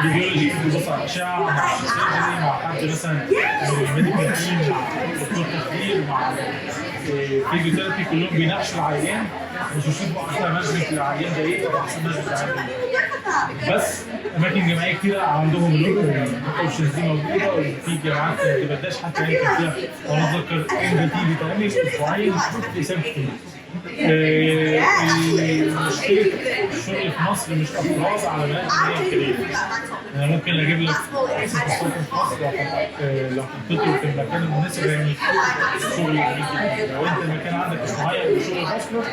راديولوجي بيبص على الاشعه مع سيرجري مع حد مثلا من الميديكال تيم مع دكتور تخدير مع فيزيوثيرابي، كلهم بيناقشوا العيان مش يشوفوا احسن مانجمنت للعيان ده ايه او احسن مانجمنت للعيان ده. بس اماكن جامعيه كتير عندهم الاوبشنز دي موجوده، وفي جامعات ما بتبداش حتى يمكن فيها وانا اتذكر ان تي بيتعمل اسبوعين في سنه كتير. مشكله الشغل في مصر مش افراز على بنات ان هي كارير. انا ممكن اجيب لك احسن دكتور في مصر لو حطيته في المكان المناسب يعني الشغل جميل جدا. لو انت المكان عندك مش معين لشغل باسكولار،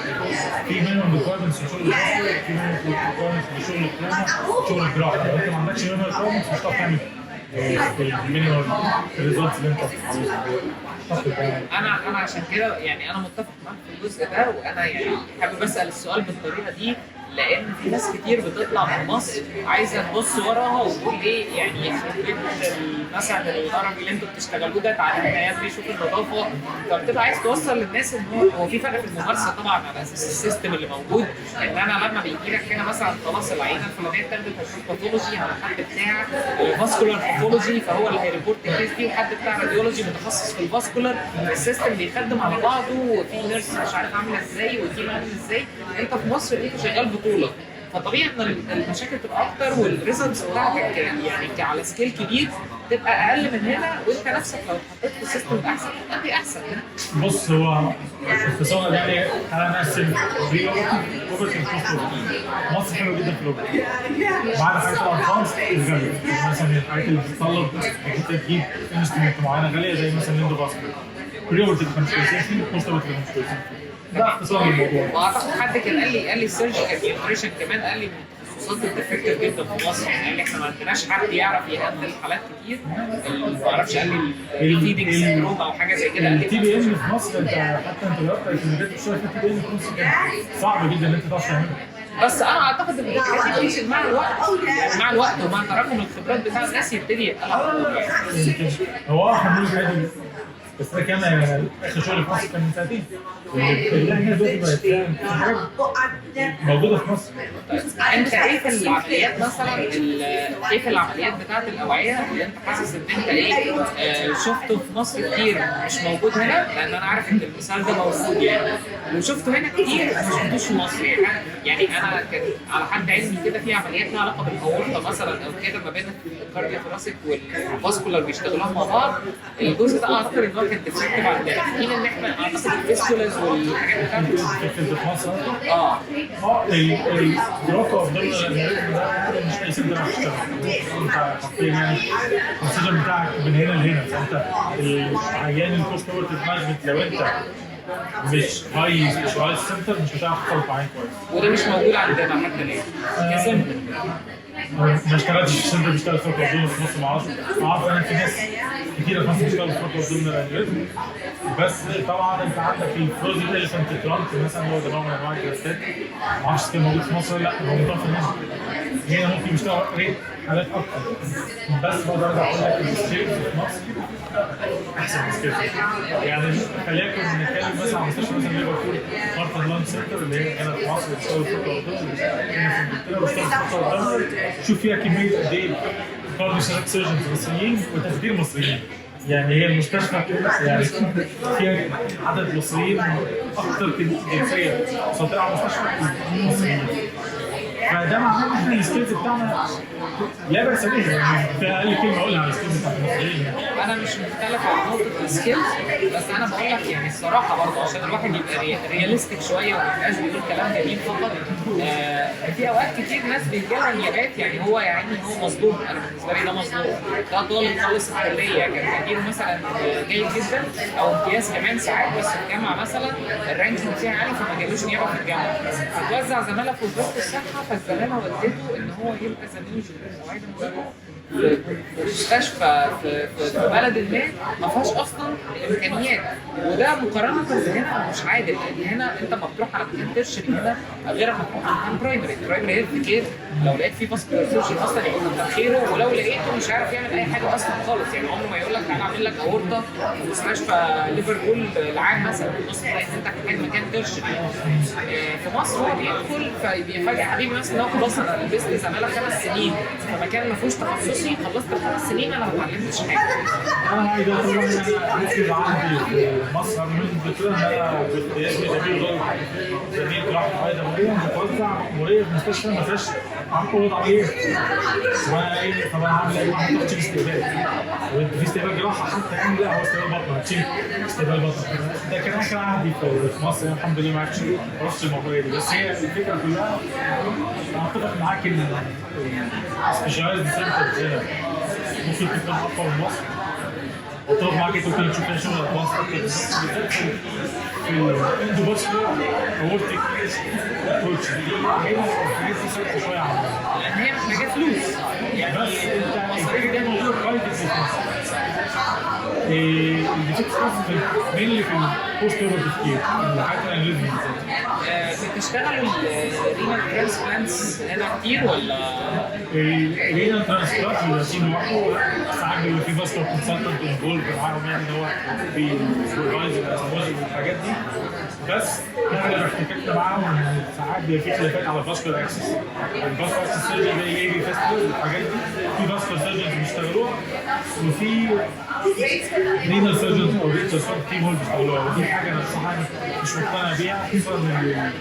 في منهم ريكوايرمنتس لشغل باسكولار، في منهم ريكوايرمنتس لشغل الكلام شغل الجراحه. لو انت ما عندكش منهم ريكوايرمنتس مش هتعرف تعمل المينيمال ريزلتس اللي انت عاوزها. انا عشان كده يعني انا متفق معاك في الجزء ده، وانا يعني حابب اسال السؤال بالطريقه دي لان في ناس كتير بتطلع من مصر عايزه تبص وراها وتقول ايه يعني يخرب بيت مثلا الهرم اللي انتوا بتشتغلوه ده، تعالى هنا يا ابني شوف النظافه. فبتبقى عايز توصل للناس ان هو في فرق في الممارسه طبعا على اساس السيستم اللي موجود. ان انا لما بيجي لك هنا مثلا خلاص العينه الفلانيه اتاخدت هتشوف باثولوجي على حد بتاع فاسكولار باثولوجي فهو اللي هيريبورت الكيس دي، وحد بتاع راديولوجي متخصص في الفاسكولار، السيستم بيخدم على بعضه، وفي نيرس مش عارف عامله ازاي وتيم عامل ازاي. انت في مصر انت شغال بطوله، فطبيعي ان المشاكل تبقى اكتر والريزلتس بتاعتك يعني على سكيل كبير تبقى اقل من هنا، وانت نفسك لو اتحطيت في السيستم احسن تبقى احسن. بص، هو اختصارا يعني تعالى نقسم اوبرتيف مصر حلوه جدا في الاوبرتيف. بعد حاجات الادفانس الغاليه مثلا الحاجات اللي بتتطلب انك انت تجيب انسترومنت معينه غاليه زي مثلا الاندوفاسكولار، بريورتيف مش كويسين فيه، بوستوبرتيف مش كويسين فيه. ده اختصار الموضوع. واعتقد حد كان قال لي السيرجيكال نيوتريشن كمان قال لي من التخصصات الديفكتيف جدا في مصر، يعني احنا ما عندناش حد يعرف يهندل حالات كتير. ما اعرفش قال لي الفيدنج سيندروم او حاجه زي كده. التي بي ام في مصر انت حتى انت جربت الكلمات الشغل في التي بي ام في مصر كان صعب جدا ان انت تعرف تعملها. بس انا اعتقد ان الحاجات دي بتمشي مع الوقت، مع الوقت ومع تراكم الخبرات بتاع الناس يبتدي يبقى هو احنا بنقول بس ده كان اخر شغل في مصر كان من سنتين. اللي احنا دلوقتي بقت حاجات موجوده في مصر. انت ايه في العمليات مثلا ايه في العمليات بتاعت الاوعيه اللي انت حاسس ان انت شفته في مصر كتير مش موجود هنا؟ لان انا عارف ان المثال ده موجود يعني، وشفته هنا كتير مش موجود في مصر يعني انا كان على حد علمي كده في عمليات لها علاقه بالاورطه مثلا او كده ما بين الكارديوثوراسيك والفاسكولار بيشتغلوا مع بعض. الجزء ده اعتقد ان هو كان ديفكتيف عندنا، في حين ان احنا اعتقد الفيستولاز والحاجات بتاعت في مصر اه الدراسه افضل ده مش اي سنه هتشتغل. انت حرفيا يعني السجن بتاعك من هنا لهنا، فانت العيان البوست اوبرتيف مانجمنت لو انت مش هاي سنتر مش هتعرف تخلص عين كويس. وده مش موجود عندنا حتى الان كسنتر. ما اشتغلتش في سنتر بيشتغل في فتره ضمن في مصر، ما اعرفش انا في ناس كتيره في مصر بيشتغلوا في فتره ضمن الانجليزي. بس طبعا انت عندك الفروزن اليفنت ترانك مثلا هو ده نوع من انواع الجلسات، ما اعرفش كان موجود في مصر ولا لا، هو موجود في مصر. هنا ممكن يشتغل ريت حالات اكتر، بس بقدر اقول لك السكيلز في مصر احسن من سكيلز. يعني خلينا نتكلم مثلا عن مستشفى مثلا ليفربول مارتن لانج سنتر اللي هي هنا في مصر بتشتغل فتره قدام، هنا في انجلترا بتشتغل فتره قدام. شوف فيها كميه قد ايه كارديو سيرجنز مصريين وتخدير مصريين. يعني هي المستشفى يعني فيها عدد مصريين اكثر جنسيا سيطروا على المستشفى مصريين. فده معناه ان احنا السكيلز بتاعنا لا باس بيها، يعني ده اقل كلمه اقولها على السكيلز بتاعت المصريين. انا مش مختلف على نقطه السكيلز، بس انا بقول لك يعني الصراحه برضه عشان الواحد يبقى رياليستيك شويه وما يبقاش بيقول كلام جميل فقط. في اوقات كتير ناس بيجيلها نيابات، يعني هو يعني هو مظلوم. انا بالنسبه لي ده مظلوم. ده طالب خلص الكليه كان تقديره مثلا جيد جدا او امتياز كمان ساعات، بس في الجامعه مثلا الرانكينج فيها عالي فما جالوش نيابه في الجامعه. فتوزع زماله في وزاره الصحه، فالزماله ودته ان هو يبقى زميل معيد في مستشفى في بلد ما فيهاش اصلا امكانيات. وده مقارنه هنا مش عادل، لان هنا انت لما بتروح على مكان ترشري هنا غير لما تروح على مكان برايمري هيلث كير. لو لقيت فيه فاسكولار سيرجن اصلا يبقى كتر خيره، ولو لقيته مش عارف يعمل اي حاجه اصلا خالص. يعني عمره ما يقول لك تعالى اعمل لك اورطه في مستشفى ليفربول العام مثلا، بص تلاقي ان انت محتاج مكان ترشري. في مصر هو بيدخل فبيفاجئ حبيبي مثلا هو خلاص انا لبست زماله 5 سنين في مكان ما فيهوش تخصصي، خلصت ال5 سنين انا ما اتعلمتش حاجه. انا عايز اقول لك انا ممكن عندي في مصر من كده ان انا زميل جراحه عياده مريه بتوزع مريه في مستشفى ما فيهاش عقود عمليه. وانا ايه طب انا هعمل ايه؟ هتروح تشيل استقبال، وانت في استقبال جراحه حتى يعني لا هو استقبال بطن هتشيل استقبال بطن. ده كان اخر عهدي في مصر يعني الحمد لله ما عرفتش رحت الموضوع ده. بس هي الفكره كلها انا اتفق معاك ان سبيشاليزد سنترز هنا ممكن تكون اقوى من مصر. اتفق معاك انت ممكن تشوف فيها شغل ادفانس اكتر من مصر، بالذات في الاندوباسكولار اورتيك ابروتش دي هنا الحاجات دي صعبه شويه عنها لان هي محتاجه فلوس. يعني بس انت المصاريف ده موجود برايفت في مصر. الديفكت مين في البوست اوبرتيف كير الحاجات الانجليزي بالذات بتشتغلوا الرينال ترانسبلانتس هنا كتير ولا؟ الرينال ترانسبلانت بيبقى فيه لوحده، ساعات بيبقى فيه فاسكولار كونسلتنت انفولد معاهم يعني ان هو بيسوبرفايز الاسموزز والحاجات دي. بس احنا لما احتكاكنا معاهم ساعات بيبقى فيه خلافات على الفاسكولار اكسس. الفاسكولار اكسس سيرجن زي ايه فيستيفال والحاجات دي في فاسكولار سيرجنز بيشتغلوها، وفي رينال سيرجنز او ريتشر تيم هول بيشتغلوها. ودي حاجه انا الصراحه مش مقتنع بيها، خصوصا ان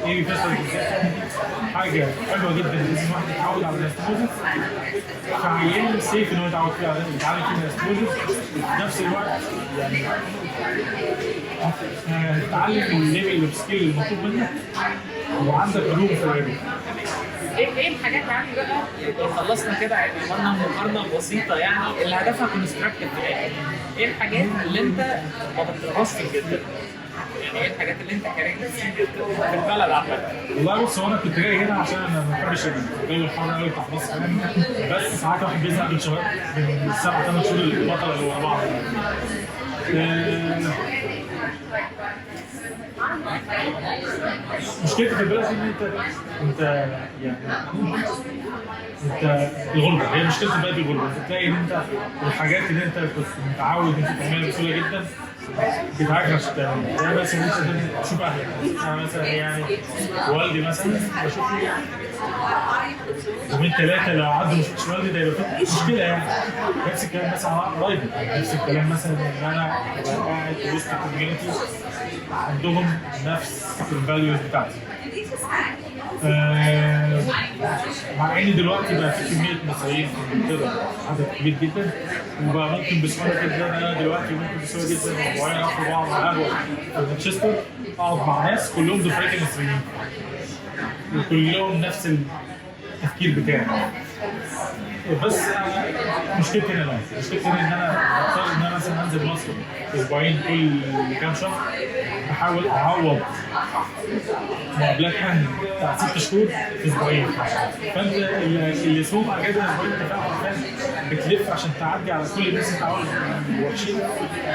الاي فيستيفال حاجه حلوه جدا لازم الواحد يتعود على الاستموزس. فعيان سيف ان هو يتعود فيها يتعلم فيها الاستموزس، وفي نفس الوقت يعني تتعلم الليفل اوف سكيل المطلوب منك وعندك علوم في العلم. ايه الحاجات يعني بقى يعني خلصنا كده يعني عملنا مقارنه بسيطه يعني اللي هدفها كونستراكتيف في الاخر. ايه الحاجات اللي انت ما بتطلبهاش في الجدة؟ يعني ايه الحاجات اللي انت كارهها في البلد عامة؟ والله بص هو انا كنت جاي هنا عشان انا ما بحبش الجو الحر قوي بتاع مصر يعني، بس ساعات الواحد بيزهق من شباب من 7-8 شهور البطله اللي ورا بعض. مشكلتي في البلد ان انت يعني انت الغربه هي مشكله دلوقتي الغربه، انت تلاقي ان انت الحاجات اللي انت كنت متعود ان انت تعملها بسهوله جدا بتعجز عشان تعملها، زي مثلا انت تشوف اهلك. انا مثلا يعني والدي مثلا بشوفه يومين ثلاثه لو عدوا ما شفتش والدي ده يبقى مشكله يعني. نفس الكلام مثلا على قرايبي، نفس الكلام مثلا ان انا ابقى قاعد في وسط الكوميونتي عندهم نفس الفاليوز بتاعتي. مع ان دلوقتي بقى في كميه مصريين في انجلترا عدد كبير جدا، وبقى ممكن بسهوله جدا انا دلوقتي ممكن بسهوله جدا اسبوعين اخرج اقعد على قهوه في مانشستر، اقعد مع ناس كلهم دفعتي مصريين وكلهم نفس التفكير بتاعي. بس مشكلتي هنا مشكلتي هنا ان انا بضطر ان انا مثلا انزل مصر اسبوعين كل كام شهر، بحاول اعوض مقابلات اهلي بتاع 6 شهور في اسبوعين. فانت اللي يصوم اجازه اسبوعين انت فاهم بتلف عشان تعدي على كل الناس اللي انت عاوز وحشين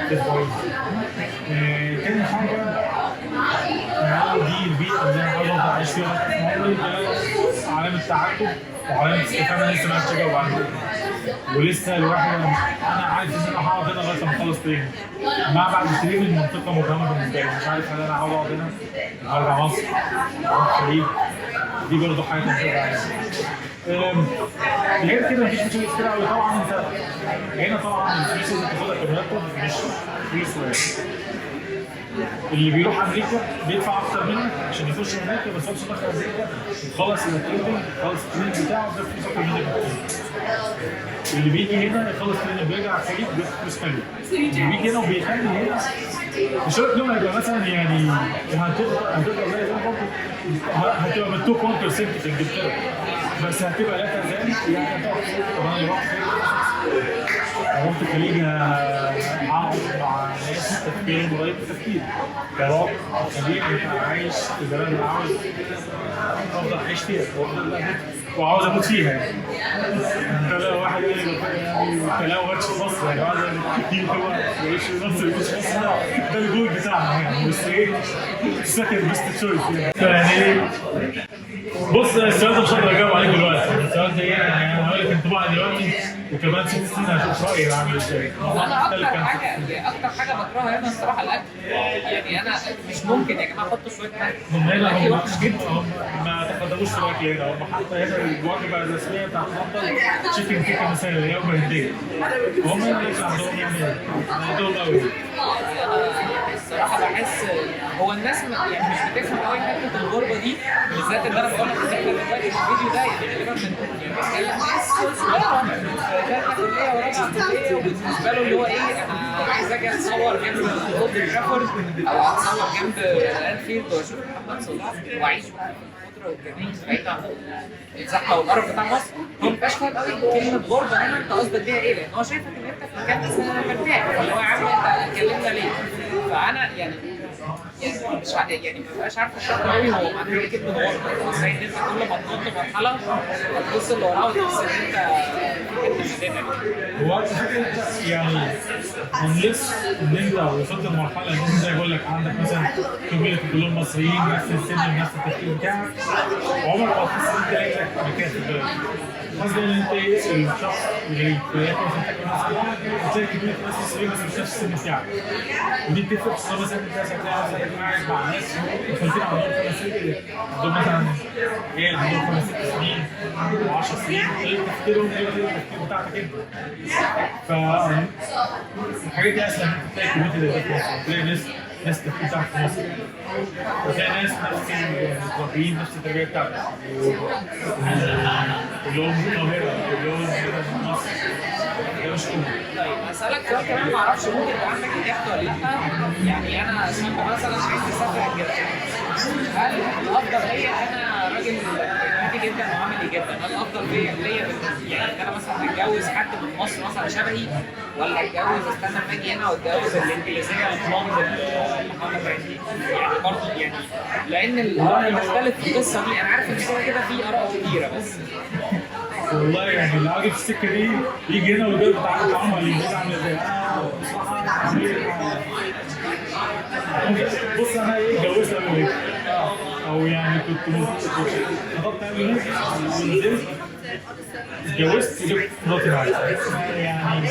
في اسبوعين. تاني حاجه دي البيئه اللي انا عاوز افضل عايش فيها عمري، ده علامه تعقب وعلامه استفهام لسه ما عرفتش اجاوب عنها. ولسه الواحد انا عارف ان انا هقعد هنا لغايه ما اخلص تريننج. مع بعد التريننج المنطقه مبهمه بالنسبه لي، مش عارف هل انا هقعد هنا ارجع مصر اروح الخليج. دي برضه حاجه مش غير كده مفيش مشاكل كتير قوي. طبعا انت هنا طبعا الفلوس اللي بتاخدها كمرتب مش فلوس قليله. اللي بيروح امريكا بيدفع اكتر منك عشان يخش امريكا، بس هو دخل امريكا يخلص التريننج، يخلص التريننج بتاعه ده فلوس اكتر منك بكتير. اللي بيجي هنا يخلص التريننج بيرجع الخليج بياخد فلوس حلوه. اللي بيجي هنا وبيكمل هنا مش هقول لهم هيبقى مثلا يعني هتبقى زي برضه هتبقى من توب 1% في انجلترا، بس هتبقى لا تزال يعني. طب انا رحت الخليج اقعد مع ناس تفكيرهم قريب من تفكيري. كراب الخليج انت عايش في بلد انا عاوز افضل اعيش فيها وعاوز اموت فيها يعني. انت لو واحد قال لي انت لو ماتش في مصر يعني عاوز هو يعيش في مصر يموت في مصر، ده الجول بتاعنا يعني. بس ايه سكند بيست تشويس يعني. بص السؤال ده مش هقدر اجاوب عليه دلوقتي. السؤال ده يعني انا هقول لك انطباعي دلوقتي وكمان 6 سنين هشوف رايي عامل ازاي. انا اكتر حاجه بكرهها هنا الصراحه الاكل. يعني انا مش ممكن يا جماعه حطوا شويه هم هنا هم وحش جدا، هم ما تقدموش في الاكل هنا. هم حتى هنا الوجبه الرسميه بتاعت المطبخ تشيكن كيكه مثلا اللي هي وجبه هنديه. هم هنا لسه عندهم يعني عندهم قوي. الصراحه بحس هو الناس يعني مش بتفهم قوي حته الغربه دي بالذات اللي انا بقول لك دلوقتي في الفيديو ده. يعني غالبا بنتكلم ناس صغيره ثالثه كليه ورابعه كليه، وبالنسبه له اللي هو ايه انا عايز اجي اتصور جنب فولد ترافورد او اتصور جنب الانفيلد واشوف محمد صلاح واعيش بقى الخضره والجمال بعيد عن الزحمه والقرف بتاع مصر. هو ما بيبقاش فاهم قوي كلمه غربه هنا انت قصدك بيها ايه، لان هو شايفك ان انت في مكان مثلا مرتاح اللي هو يا عم انت اتكلمنا ليه. فانا يعني مش يعني ما بقاش عارف اشرح قوي هو معناه ايه كلمه غربه. ازاي ان انت كل ما تنط مرحله هتبص اللي وراها وتحس ان انت مدينه. هو يعني انليس ان انت وصلت لمرحله ان انت زي بقول لك عندك مثلا كوميونتي كلهم مصريين نفس السن ونفس التفكير بتاعك، عمرك ما هتحس ان انت ليك مكان في البلد. قصدي ان انت الشخص اللي بياكل مثلا هتلاقي كميه ناس مصريين بس مش نفس السن بتاعك، ودي بتفرق. خصوصا مثلا انت هتلاقي مثلا قاعد مع ناس مختلفين عندهم 5 سنين، عندهم مثلا عيال عندهم 5 6 سنين 10 سنين، تفكيرهم غير التفكير بتاعتك انت. فالحاجات دي اسهل انك تلاقي كميه اللي في مصر، تلاقي ناس التفكير بتاعك في مصر، وتلاقي ناس نفس المتربيين نفس التربيه بتاعتك، كلهم من القاهره كلهم من مصر. ده مش كله. طيب اسالك سؤال كمان ما اعرفش ممكن يبقى عندك اجابته ولا لا. يعني انا سمعت مثلا عايز اسافر انجلترا، هل الافضل ليا انا راجل عادي جدا وعملي جدا، هل الافضل ليا يعني انا مثلا اتجوز حد من مصر مثلا شبهي، ولا اتجوز استنى لما اجي هنا واتجوز الانجليزيه البلوند اللي حاطه عندي؟ يعني برضه يعني لان الاراء مختلف في القصه دي. انا عارف ان كده في اراء كتيره بس والله يعني اللي عاجب السكه دي يجي هنا ويجرب الطعام اللي عامل ازاي. بص انا اتجوزت قبل او يعني كنت خطبت قبل ونزلت اتجوزت جبت مراتي معايا يعني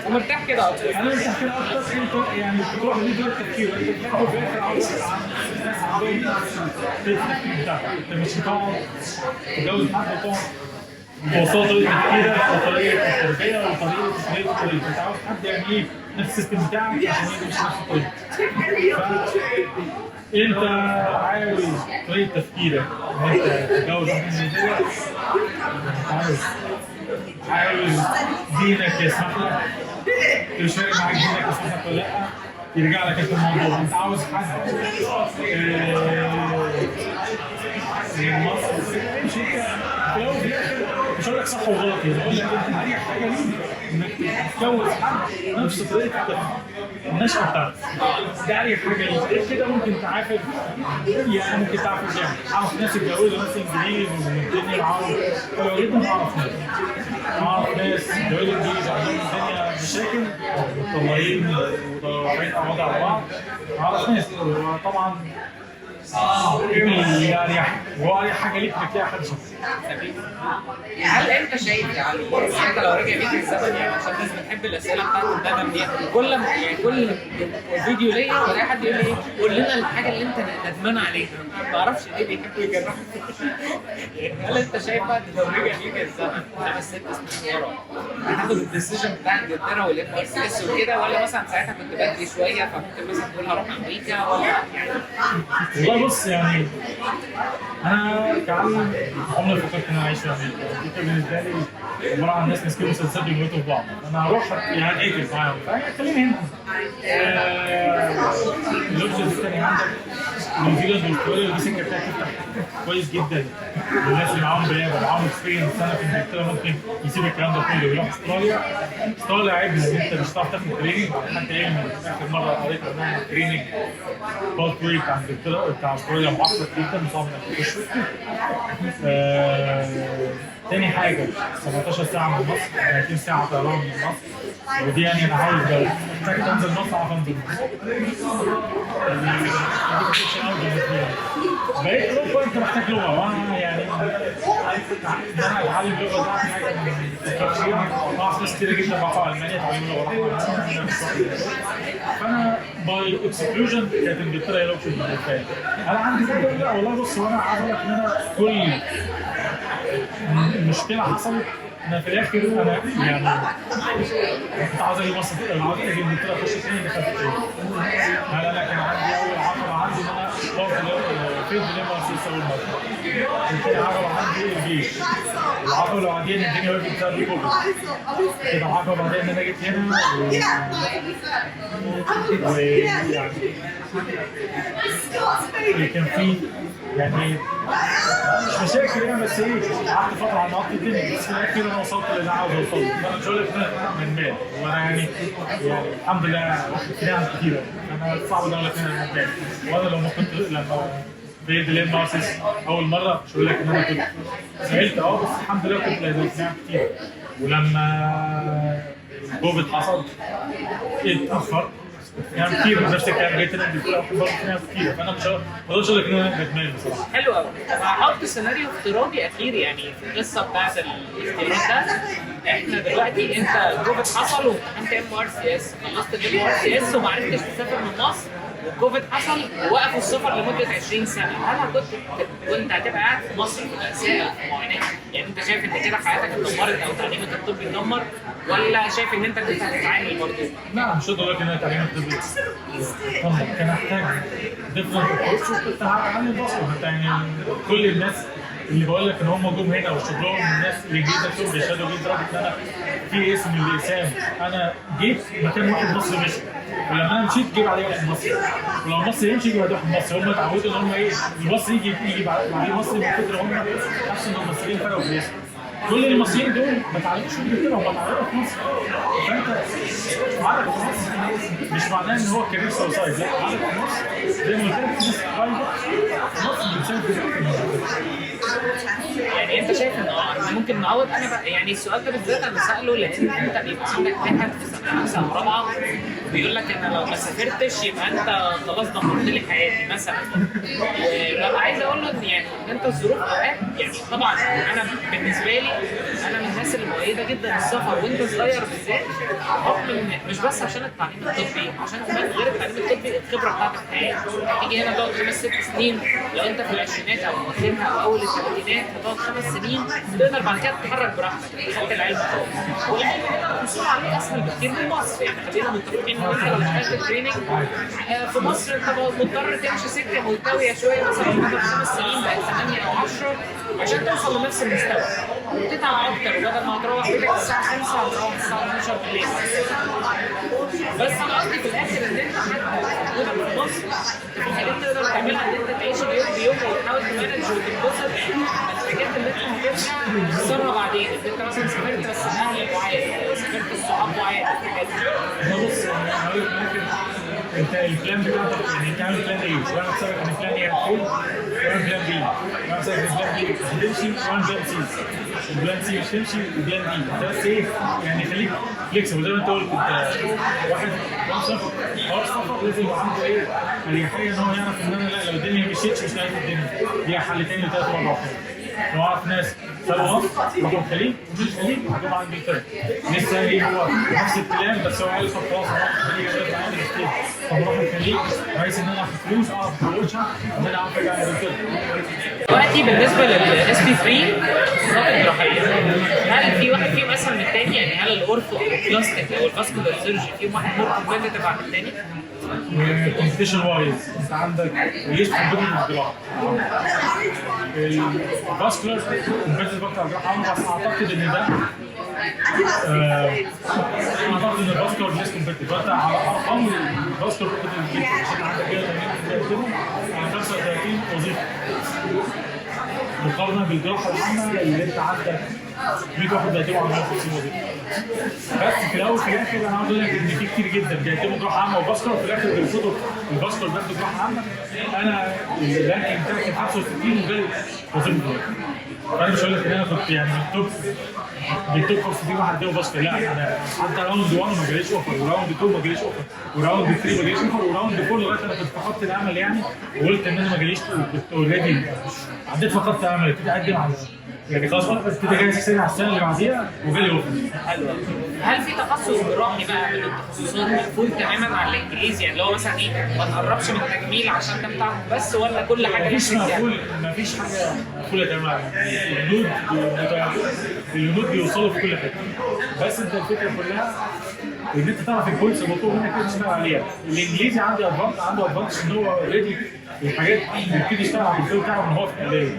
ومرتاح كده اكتر. انا مرتاح كده اكتر. انت يعني بتروح ليه التفكير انت بتاخد في الاخر عاوز الناس عندهم التفكير بتاعك. انت مش هتقعد تتجوز حد وتقعد وصلت طريقه تفكيرك وطريقه التربيه وطريقه الطريقه انت عاوز حد يعني ايه نفس السيستم بتاعك عشان يمشي نفس الطريقه. انت عاوز طريقه تفكيرك ان انت تتجوز واحد زي كده عاوز دينك يسمح لك مش فارق معاك دينك يسمح لك ولا لا يرجع لك انت الموضوع. انت عاوز حد من مصر يمشي في الاول وفي الاخر مش هقول لك صح وغلط يعني بقول لك انت اي حاجه ليك انك تتجوز حد نفس طريقه النشأة بتاعتك. ده اي حاجه ليك غير كده ممكن تعافر يعني ممكن تعافر جامد. اعرف ناس اتجوزوا ناس انجليز والدنيا معاهم حلوه جدا. اعرف ناس اتجوزوا انجليز عندهم الدنيا مشاكل مطلعين وضايعين وضع على بعض. اعرف ناس طبعا اللي اريح واريح حاجه ليك انك تلاقي حد شخصي. هل انت شايف يعني انت لو رجع بيك الزمن يعني عشان الناس بتحب الاسئله بتاعت الندم دي كل فيديو ليا بلاقي حد يقول لي ايه قول لنا الحاجه اللي انت ندمان عليها ما اعرفش ليه بيحبوا يجرحوا. هل انت شايف بقى ان لو رجع بيك الزمن 5-6 سنين ورا هتاخد الديسيجن بتاع انجلترا والام ار سي اس وكده ولا مثلا ساعتها كنت بدري شويه فممكن مثلا تقول هروح امريكا ولا يعني؟ والله بص يعني انا كعلم عمري فكرت ان انا اعيش في امريكا. امريكا بالنسبه لي عباره عن ناس ماسكين مسلسلات بيموتوا في بعض. انا هروح يعني اقتل معاهم خليني هنا. الاوبشنز الثانيه عندك نيوزيلاند واستراليا الفيزا بتاعتها تفتح كويس جدا للناس اللي معاهم بيابه معاهم اكسبيرينس سنه في انجلترا ممكن يسيب الكلام ده كله ويروح استراليا. استراليا عيبها ان انت مش هتعرف تاخد تريننج. حتى ايه من اخر مره قريت عنها تريننج باث واي بتاع انجلترا بتاع استراليا معقد جدا صعب انك تخش. تاني حاجه 17 ساعه من مصر 30 ساعه طيران من مصر ودي يعني انا عاوز محتاج انزل مصر عشان انزل بقيت اوروبا انت محتاج لغه وانا يعني انا اتعلم لغه ده حاجه اعرف ناس كتير جدا راحوا المانيا اتعلموا لغه فانا باي اكسكلوجن كانت انجلترا هي الاوبشن بالنسبه لي. انا عندي فكره والله بص وانا عايز اقول لك ان انا كل مشكله حصلت انا في الاخر انا يعني كنت عاوز اجي مصر عاوز اجي انجلترا اخش تاني دخلت تاني. لا كان عندي اول عقبه عندي ان انا فين الام ار سي اول مره. كان عقبه عندي الجيش. العقبه اللي بعدين الدنيا وقفت بسبب كوفيد. كده عقبه بعدين ان انا جيت هنا ويعني كان في يعني مش مشاكل يعني بس ايه قعدت فتره على نقطه الدنيا بس في الاخر انا وصلت اللي انا عاوز اوصله. فانا مش هقول لك من مال وانا يعني الحمد لله واخد كلام كتيره. انا صعب اقول لك انا من مال وانا لو ما كنت لما بيد الام ار سي اول مره مش هقول لك ان انا كنت سهلت بس الحمد لله كنت لقيت نعم كتير. ولما كوفيد حصل اتاخر يعني كتير نفس الكلام جيت انا انجلترا برضه فيها كتير. فانا مش هقدرش اقول لك ان انا ندمان بصراحه. حلو قوي. هحط سيناريو افتراضي اخير يعني في القصه بتاعت الاختيارات ده. احنا دلوقتي انت كوفيد حصل وامتحنت ام ار سي اس خلصت الام ار سي اس وما عرفتش تسافر من مصر وكوفيد حصل ووقفوا السفر لمده 20 سنه. هل كنت هتبقى قاعد في مصر في مأساة في معاناه؟ يعني انت شايف ان كده حياتك اتدمرت او تعليمك الطبي اتدمر ولا شايف ان انت كنت هتتعامل برضه؟ لا مش هقدر اقول لك ان انا تعليمي الطبي اتدمر. كان احتاج ديفرنت ابروتش كنت هعمل بصر. يعني كل الناس اللي بقول لك ان هم جم هنا وشغلهم الناس اللي جيت دول بيشهدوا بيه لدرجه ان انا في اسم الاسام انا جيت مكان واحد مصري مشي ولما انا مشيت جه بعديه واحد مصري ولو مصري يمشي يجي بعديه واحد مصري. هم اتعودوا ان هم ايه المصري يجي بعديه مصري من كتر هم حسوا ان المصريين فرقوا في الاسم. كل المصريين دول ما اتعلموش في انجلترا هم اتعلموا في مصر. فانت عارف في مصر مش معناه ان هو كارير سوسايد لا عارف في مصر زي ما قلت لك في مصر مصر بتساعد يعني يعني انت شايف ان احنا ممكن نعوض؟ انا بقى يعني السؤال ده بالذات انا ساله لان انت بيبقى عندك واحد في سنه خمسه او رابعه بيقول لك انا لو ما سافرتش يبقى انت خلاص دمرت لي حياتي مثلا. ببقى عايز اقول له ان يعني انت الظروف اوقات يعني طبعا انا بالنسبه لي انا من الناس اللي مؤيده جدا السفر وانت صغير بالذات، بحكم ان مش بس عشان التعليم الطبي، عشان كمان غير التعليم الطبي الخبره بتاعت الحياه. هتيجي هنا تقعد 5-6 سنين، لو انت في العشرينات او اواخرها او اول الثلاثينات هتقعد 5 سنين تقدر بعد كده تتحرك براحتك، خدت العلم خلاص. والحصول عليه اسهل بكتير من مصر، يعني خلينا متفقين ان انت لو دخلت تريننج في مصر انت مضطر تمشي سكه ملتويه شويه مثلا بدل 5 سنين بقت 8 او 10 عشان توصل لنفس المستوى وتتعب اكتر، وبدل ما هتروح بيتك الساعه 5 هتروح الساعه 12 بالليل. بس انا قصدي في الاخر ان انت حتى وجودك في مصر الحاجات تقدر تعملها ان انت تعيش اليوم بيوم وتحاول تمانج وتتبسط الحاجات اللي انت هترجع تخسرها بعدين. انت مثلا سافرت بس اهلك وعادي، سافرت الصحاب وعادي الحاجات دي. بص ممكن انت البلان بتاعتك يعني انت عامل بلان ايه؟ وانا بسالك ان البلان ايه هتكون؟ وانا بلان بي، وانا بسالك ان البلان بي هتمشي وانا بلان سي. البلان سي مش تمشي وبلان بي، انت بس ايه يعني خليك فليكسبل زي ما انت قلت. انت واحد سفر خلاص سفر لازم يبقى عنده ايه؟ اريحيه ان هو يعرف ان انا لا لو الدنيا مشيتش مش لاقي الدنيا ليها حل تاني وثالث ورابع. لو اعرف ناس سابوا مصر راحوا الخليج ومش الخليج راحوا على انجلترا، لسه ايه هو نفس الكلام بس هو قال خلاص انا رايح الخليج انا عندي كتير، طب اروح الخليج بحيث ان انا اخد فلوس اعرف احوشها ان انا اعرف ارجع انجلترا. دلوقتي بالنسبه للاس بي 3 الخطوات الجراحيه، هل في واحد فيهم اسهل من الثاني؟ يعني هل الاورثو او البلاستيك او الفاسكولار سيرجري فيهم واحد مور كومبيتيتيف عن الثاني؟ كومبيتيشن وايز انت عندك ليش كومبيتيتيف جراحه؟ الفاسكولار كومبيتيتيف اكتر جراحه، بس اعتقد ان ده اعتقد ان الفاسكولار ليش كومبيتيتيف. فانت على ارقام الفاسكولار كومبيتيتيف عشان عندك كده 35 وظيفه مقارنه بالجراحه العامه اللي انت عندك 100 واحد بيقدموا على 150 وظيفه. بس في الاول في الاخر انا عاوز اقول لك ان في كتير جدا بيقدموا جراحه عامه وباسكولار في الاخر بيرفضوا الباسكولار بياخدوا جراحه عامه. انا الرانكينج بتاعي كان 65 وجالي وظيفه دلوقتي. فانا مش هقول لك ان انا كنت يعني من التوب 65 واحد جاوا باسكولار، لا انا حتى راوند 1 ما جاليش اوفر، وراوند 2 ما جاليش اوفر، وراوند 3 ما جاليش اوفر، وراوند 4 لغايه انا كنت فقدت الامل يعني وقلت ان انا ما جاليش، كنت اوريدي عديت فقدت الامل ابتدي اقدم على يعني خلاص ابتدي جاهز السنه على السنه اللي بعديها وجالي اوفر. حلو. هل في تخصص جراحي بقى من التخصصات مقفول تماما على الانجليزي؟ يعني اللي هو مثلا ايه ما تقربش من التجميل عشان ده بتاعهم بس، ولا كل حاجه مفيش مقفول، مفيش حاجه مقفوله تماما. الهنود بيوصلوا في كل حته، بس انت الفكره كلها ان انت تعرف الكويس المطلوب منك ايه تشتغل عليها. الانجليزي عنده ادفانتج ان هو اوريدي الحاجات بيبتدي يشتغل على الدكتور بتاعه من هو في الكليه،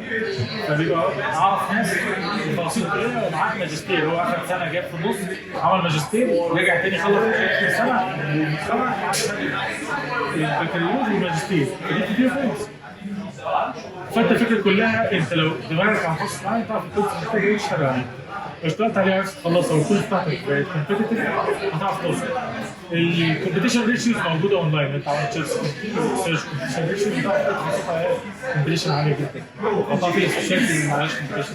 فبيبقى اعرف ناس تفاصيل كلها ومعاه ماجستير. هو اخر سنه جاب في النص عمل ماجستير ورجع تاني خلص اخر سنه واتخرج البكالوريوس والماجستير دي كتير خالص. فانت الفكره كلها انت لو دماغك عن تخصص معين تعرف الكورس محتاج ايه تشتغل عليه. اشتغلت عليه عرفت تخلصها والكورس بتاعتك بقت كومبيتيتيف هتعرف توصل. الكومبيتيشن ريشيوز موجوده اونلاين، انت عملت سيرش كومبيتيشن ريشيوز بتاعت كومبيتيشن عاليه جدا، قطع فيه سبيشالتي معلش كومبيتيشن.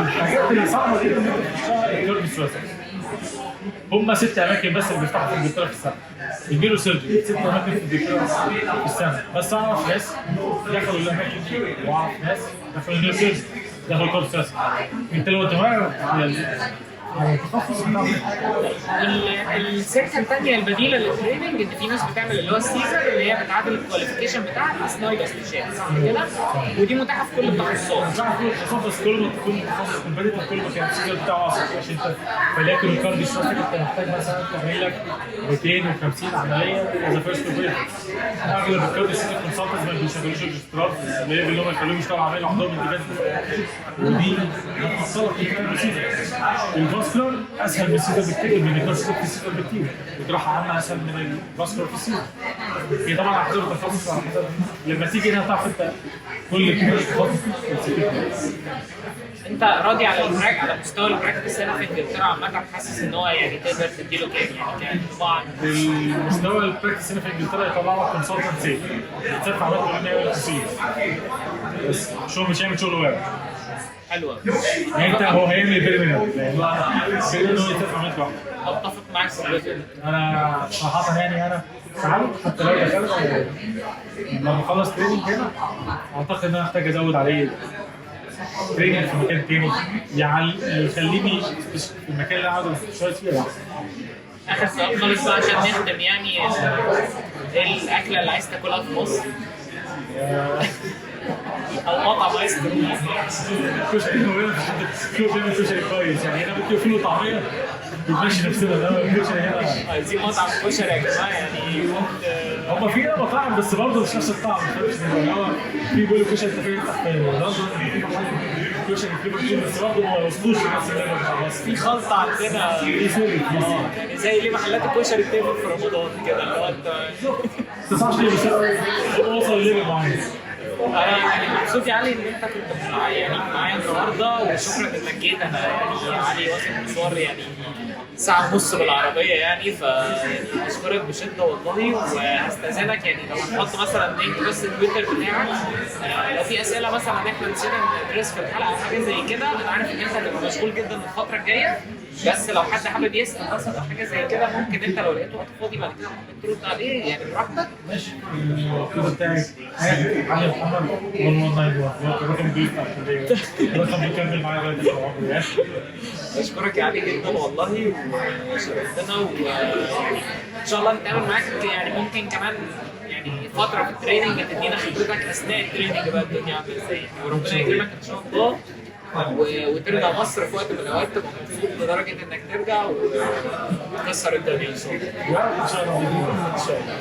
الحاجات اللي صعبه جدا ان انت تشتغل الكيرف ستراتيجي. هم 6 اماكن بس اللي بيفتحوا في انجلترا في السنه. النيورو سيرجري 6 اماكن في انجلترا في السنه، بس اعرف ناس دخلوا الاماكن دي واعرف ناس دخلوا النيورو سيرجري دخلوا الكورس ستراتيجي. انت لو دماغك التخصص السكه الثانيه البديله للتريننج ان في ناس بتعمل اللي هو السيزر اللي هي بتعادل الكواليفيكيشن بتاعها اثناء الاستشهاد، صح كده؟ ودي متاحه في كل التخصصات. متاحه في كل التخصصات، بس كل ما تكون تخصص كومبيتيتيف كل ما كان السيزر بتاعه اصعب. عشان انت فليكن الكارديو ستراتيجي انت محتاج مثلا تعمل لك 250 عمليه از فيرست اوبريشن. اغلب الكارديو ستراتيجي كونسلتنتس ما بيشغلوش ريجسترات اللي هم يخلوهم يشتغلوا عمليه عندهم اندبندنت، ودي هتحصلك في السيزر. الفاسكولار اسهل من السيزر بكتير، من الكارديو في السيزر بكتير، الجراحه عامه اسهل من الفاسكولار في السيزر. هي طبعا على حسب التخصص، على حسب لما تيجي هنا تعرف انت كل تخصص. انت راضي على مستوى البراكتس هنا في انجلترا عامه؟ حاسس ان هو يعني تقدر تديله كام يعني طبعا المستوى البراكتس هنا في انجلترا يطلع لك كونسلتنت سيف بتدفع مبلغ 190 بس شغل مش هيعمل شغل واحد. حلوه. يعني انت هو هيعمل بيرمننت يعني هو انه يتفق معاك لوحده. اتفق معاك في الجزء ده. انا صراحه يعني انا ساعات حتى لو دخلت لما اخلص تريننج هنا اعتقد ان انا محتاج ازود عليه تريننج في مكان تاني يخليني في المكان اللي انا قاعد شويه فيه احسن. اخر سؤال خالص بقى عشان نختم يعني، ايه الاكله اللي عايز تاكلها في مصر؟ او مطعم عايز تروح؟ كشري كشري كويس يعني هنا ممكن فول وطعميه بنمشي نفسنا ده الكشري هنا. عايزين مطعم كشري يا جماعه يعني. هم في هنا مطاعم بس برضه مش نفس الطعم. هو في بيقولوا كشري تقريبا تحت لندن كشري في بروتين بس برضه ما وصلوش لنفس الليفل بس في خلطه عندنا يعني زي ليه محلات الكشري بتقفل في رمضان كده اللي هو انت. ما تسمعش ليه بس هو وصل لليفل معين. انا يعني مبسوط يا علي ان انت كنت معايا النهارده، وشكرا انك جيت. انا يعني علي واخد مشوار يعني ساعة ونص بالعربية يعني، يعني اشكرك بشدة والله. وهستأذنك يعني لو هنحط مثلا لينك بس التويتر بتاعك، لو في أسئلة مثلا احنا نسينا ندرس في الحلقة أو حاجة زي كده. أنا عارف إن أنت هتبقى مشغول جدا الفترة الجاية، بس لو حد حابب يسأل مثلا أو حاجة زي كده ممكن أنت لو لقيت وقت فاضي بعد كده ممكن ترد عليه يعني براحتك. ماشي. الكود بتاعي علي محمد 1191 رقم جديد بتاع الكلية رقم بيكمل معايا لغاية العمر يعني. اشكرك يا علي جدا والله وشرفتنا، ويعني ان شاء الله نتقابل معاك يعني ممكن كمان يعني فتره في التريننج تدينا خبرتك اثناء التريننج بقى الدنيا عامله ازاي، وربنا يكرمك ان شاء الله وترجع مصر في وقت من الاوقات تبقى مبسوط لدرجه انك ترجع وتكسر الدنيا ان شاء الله. ان شاء الله.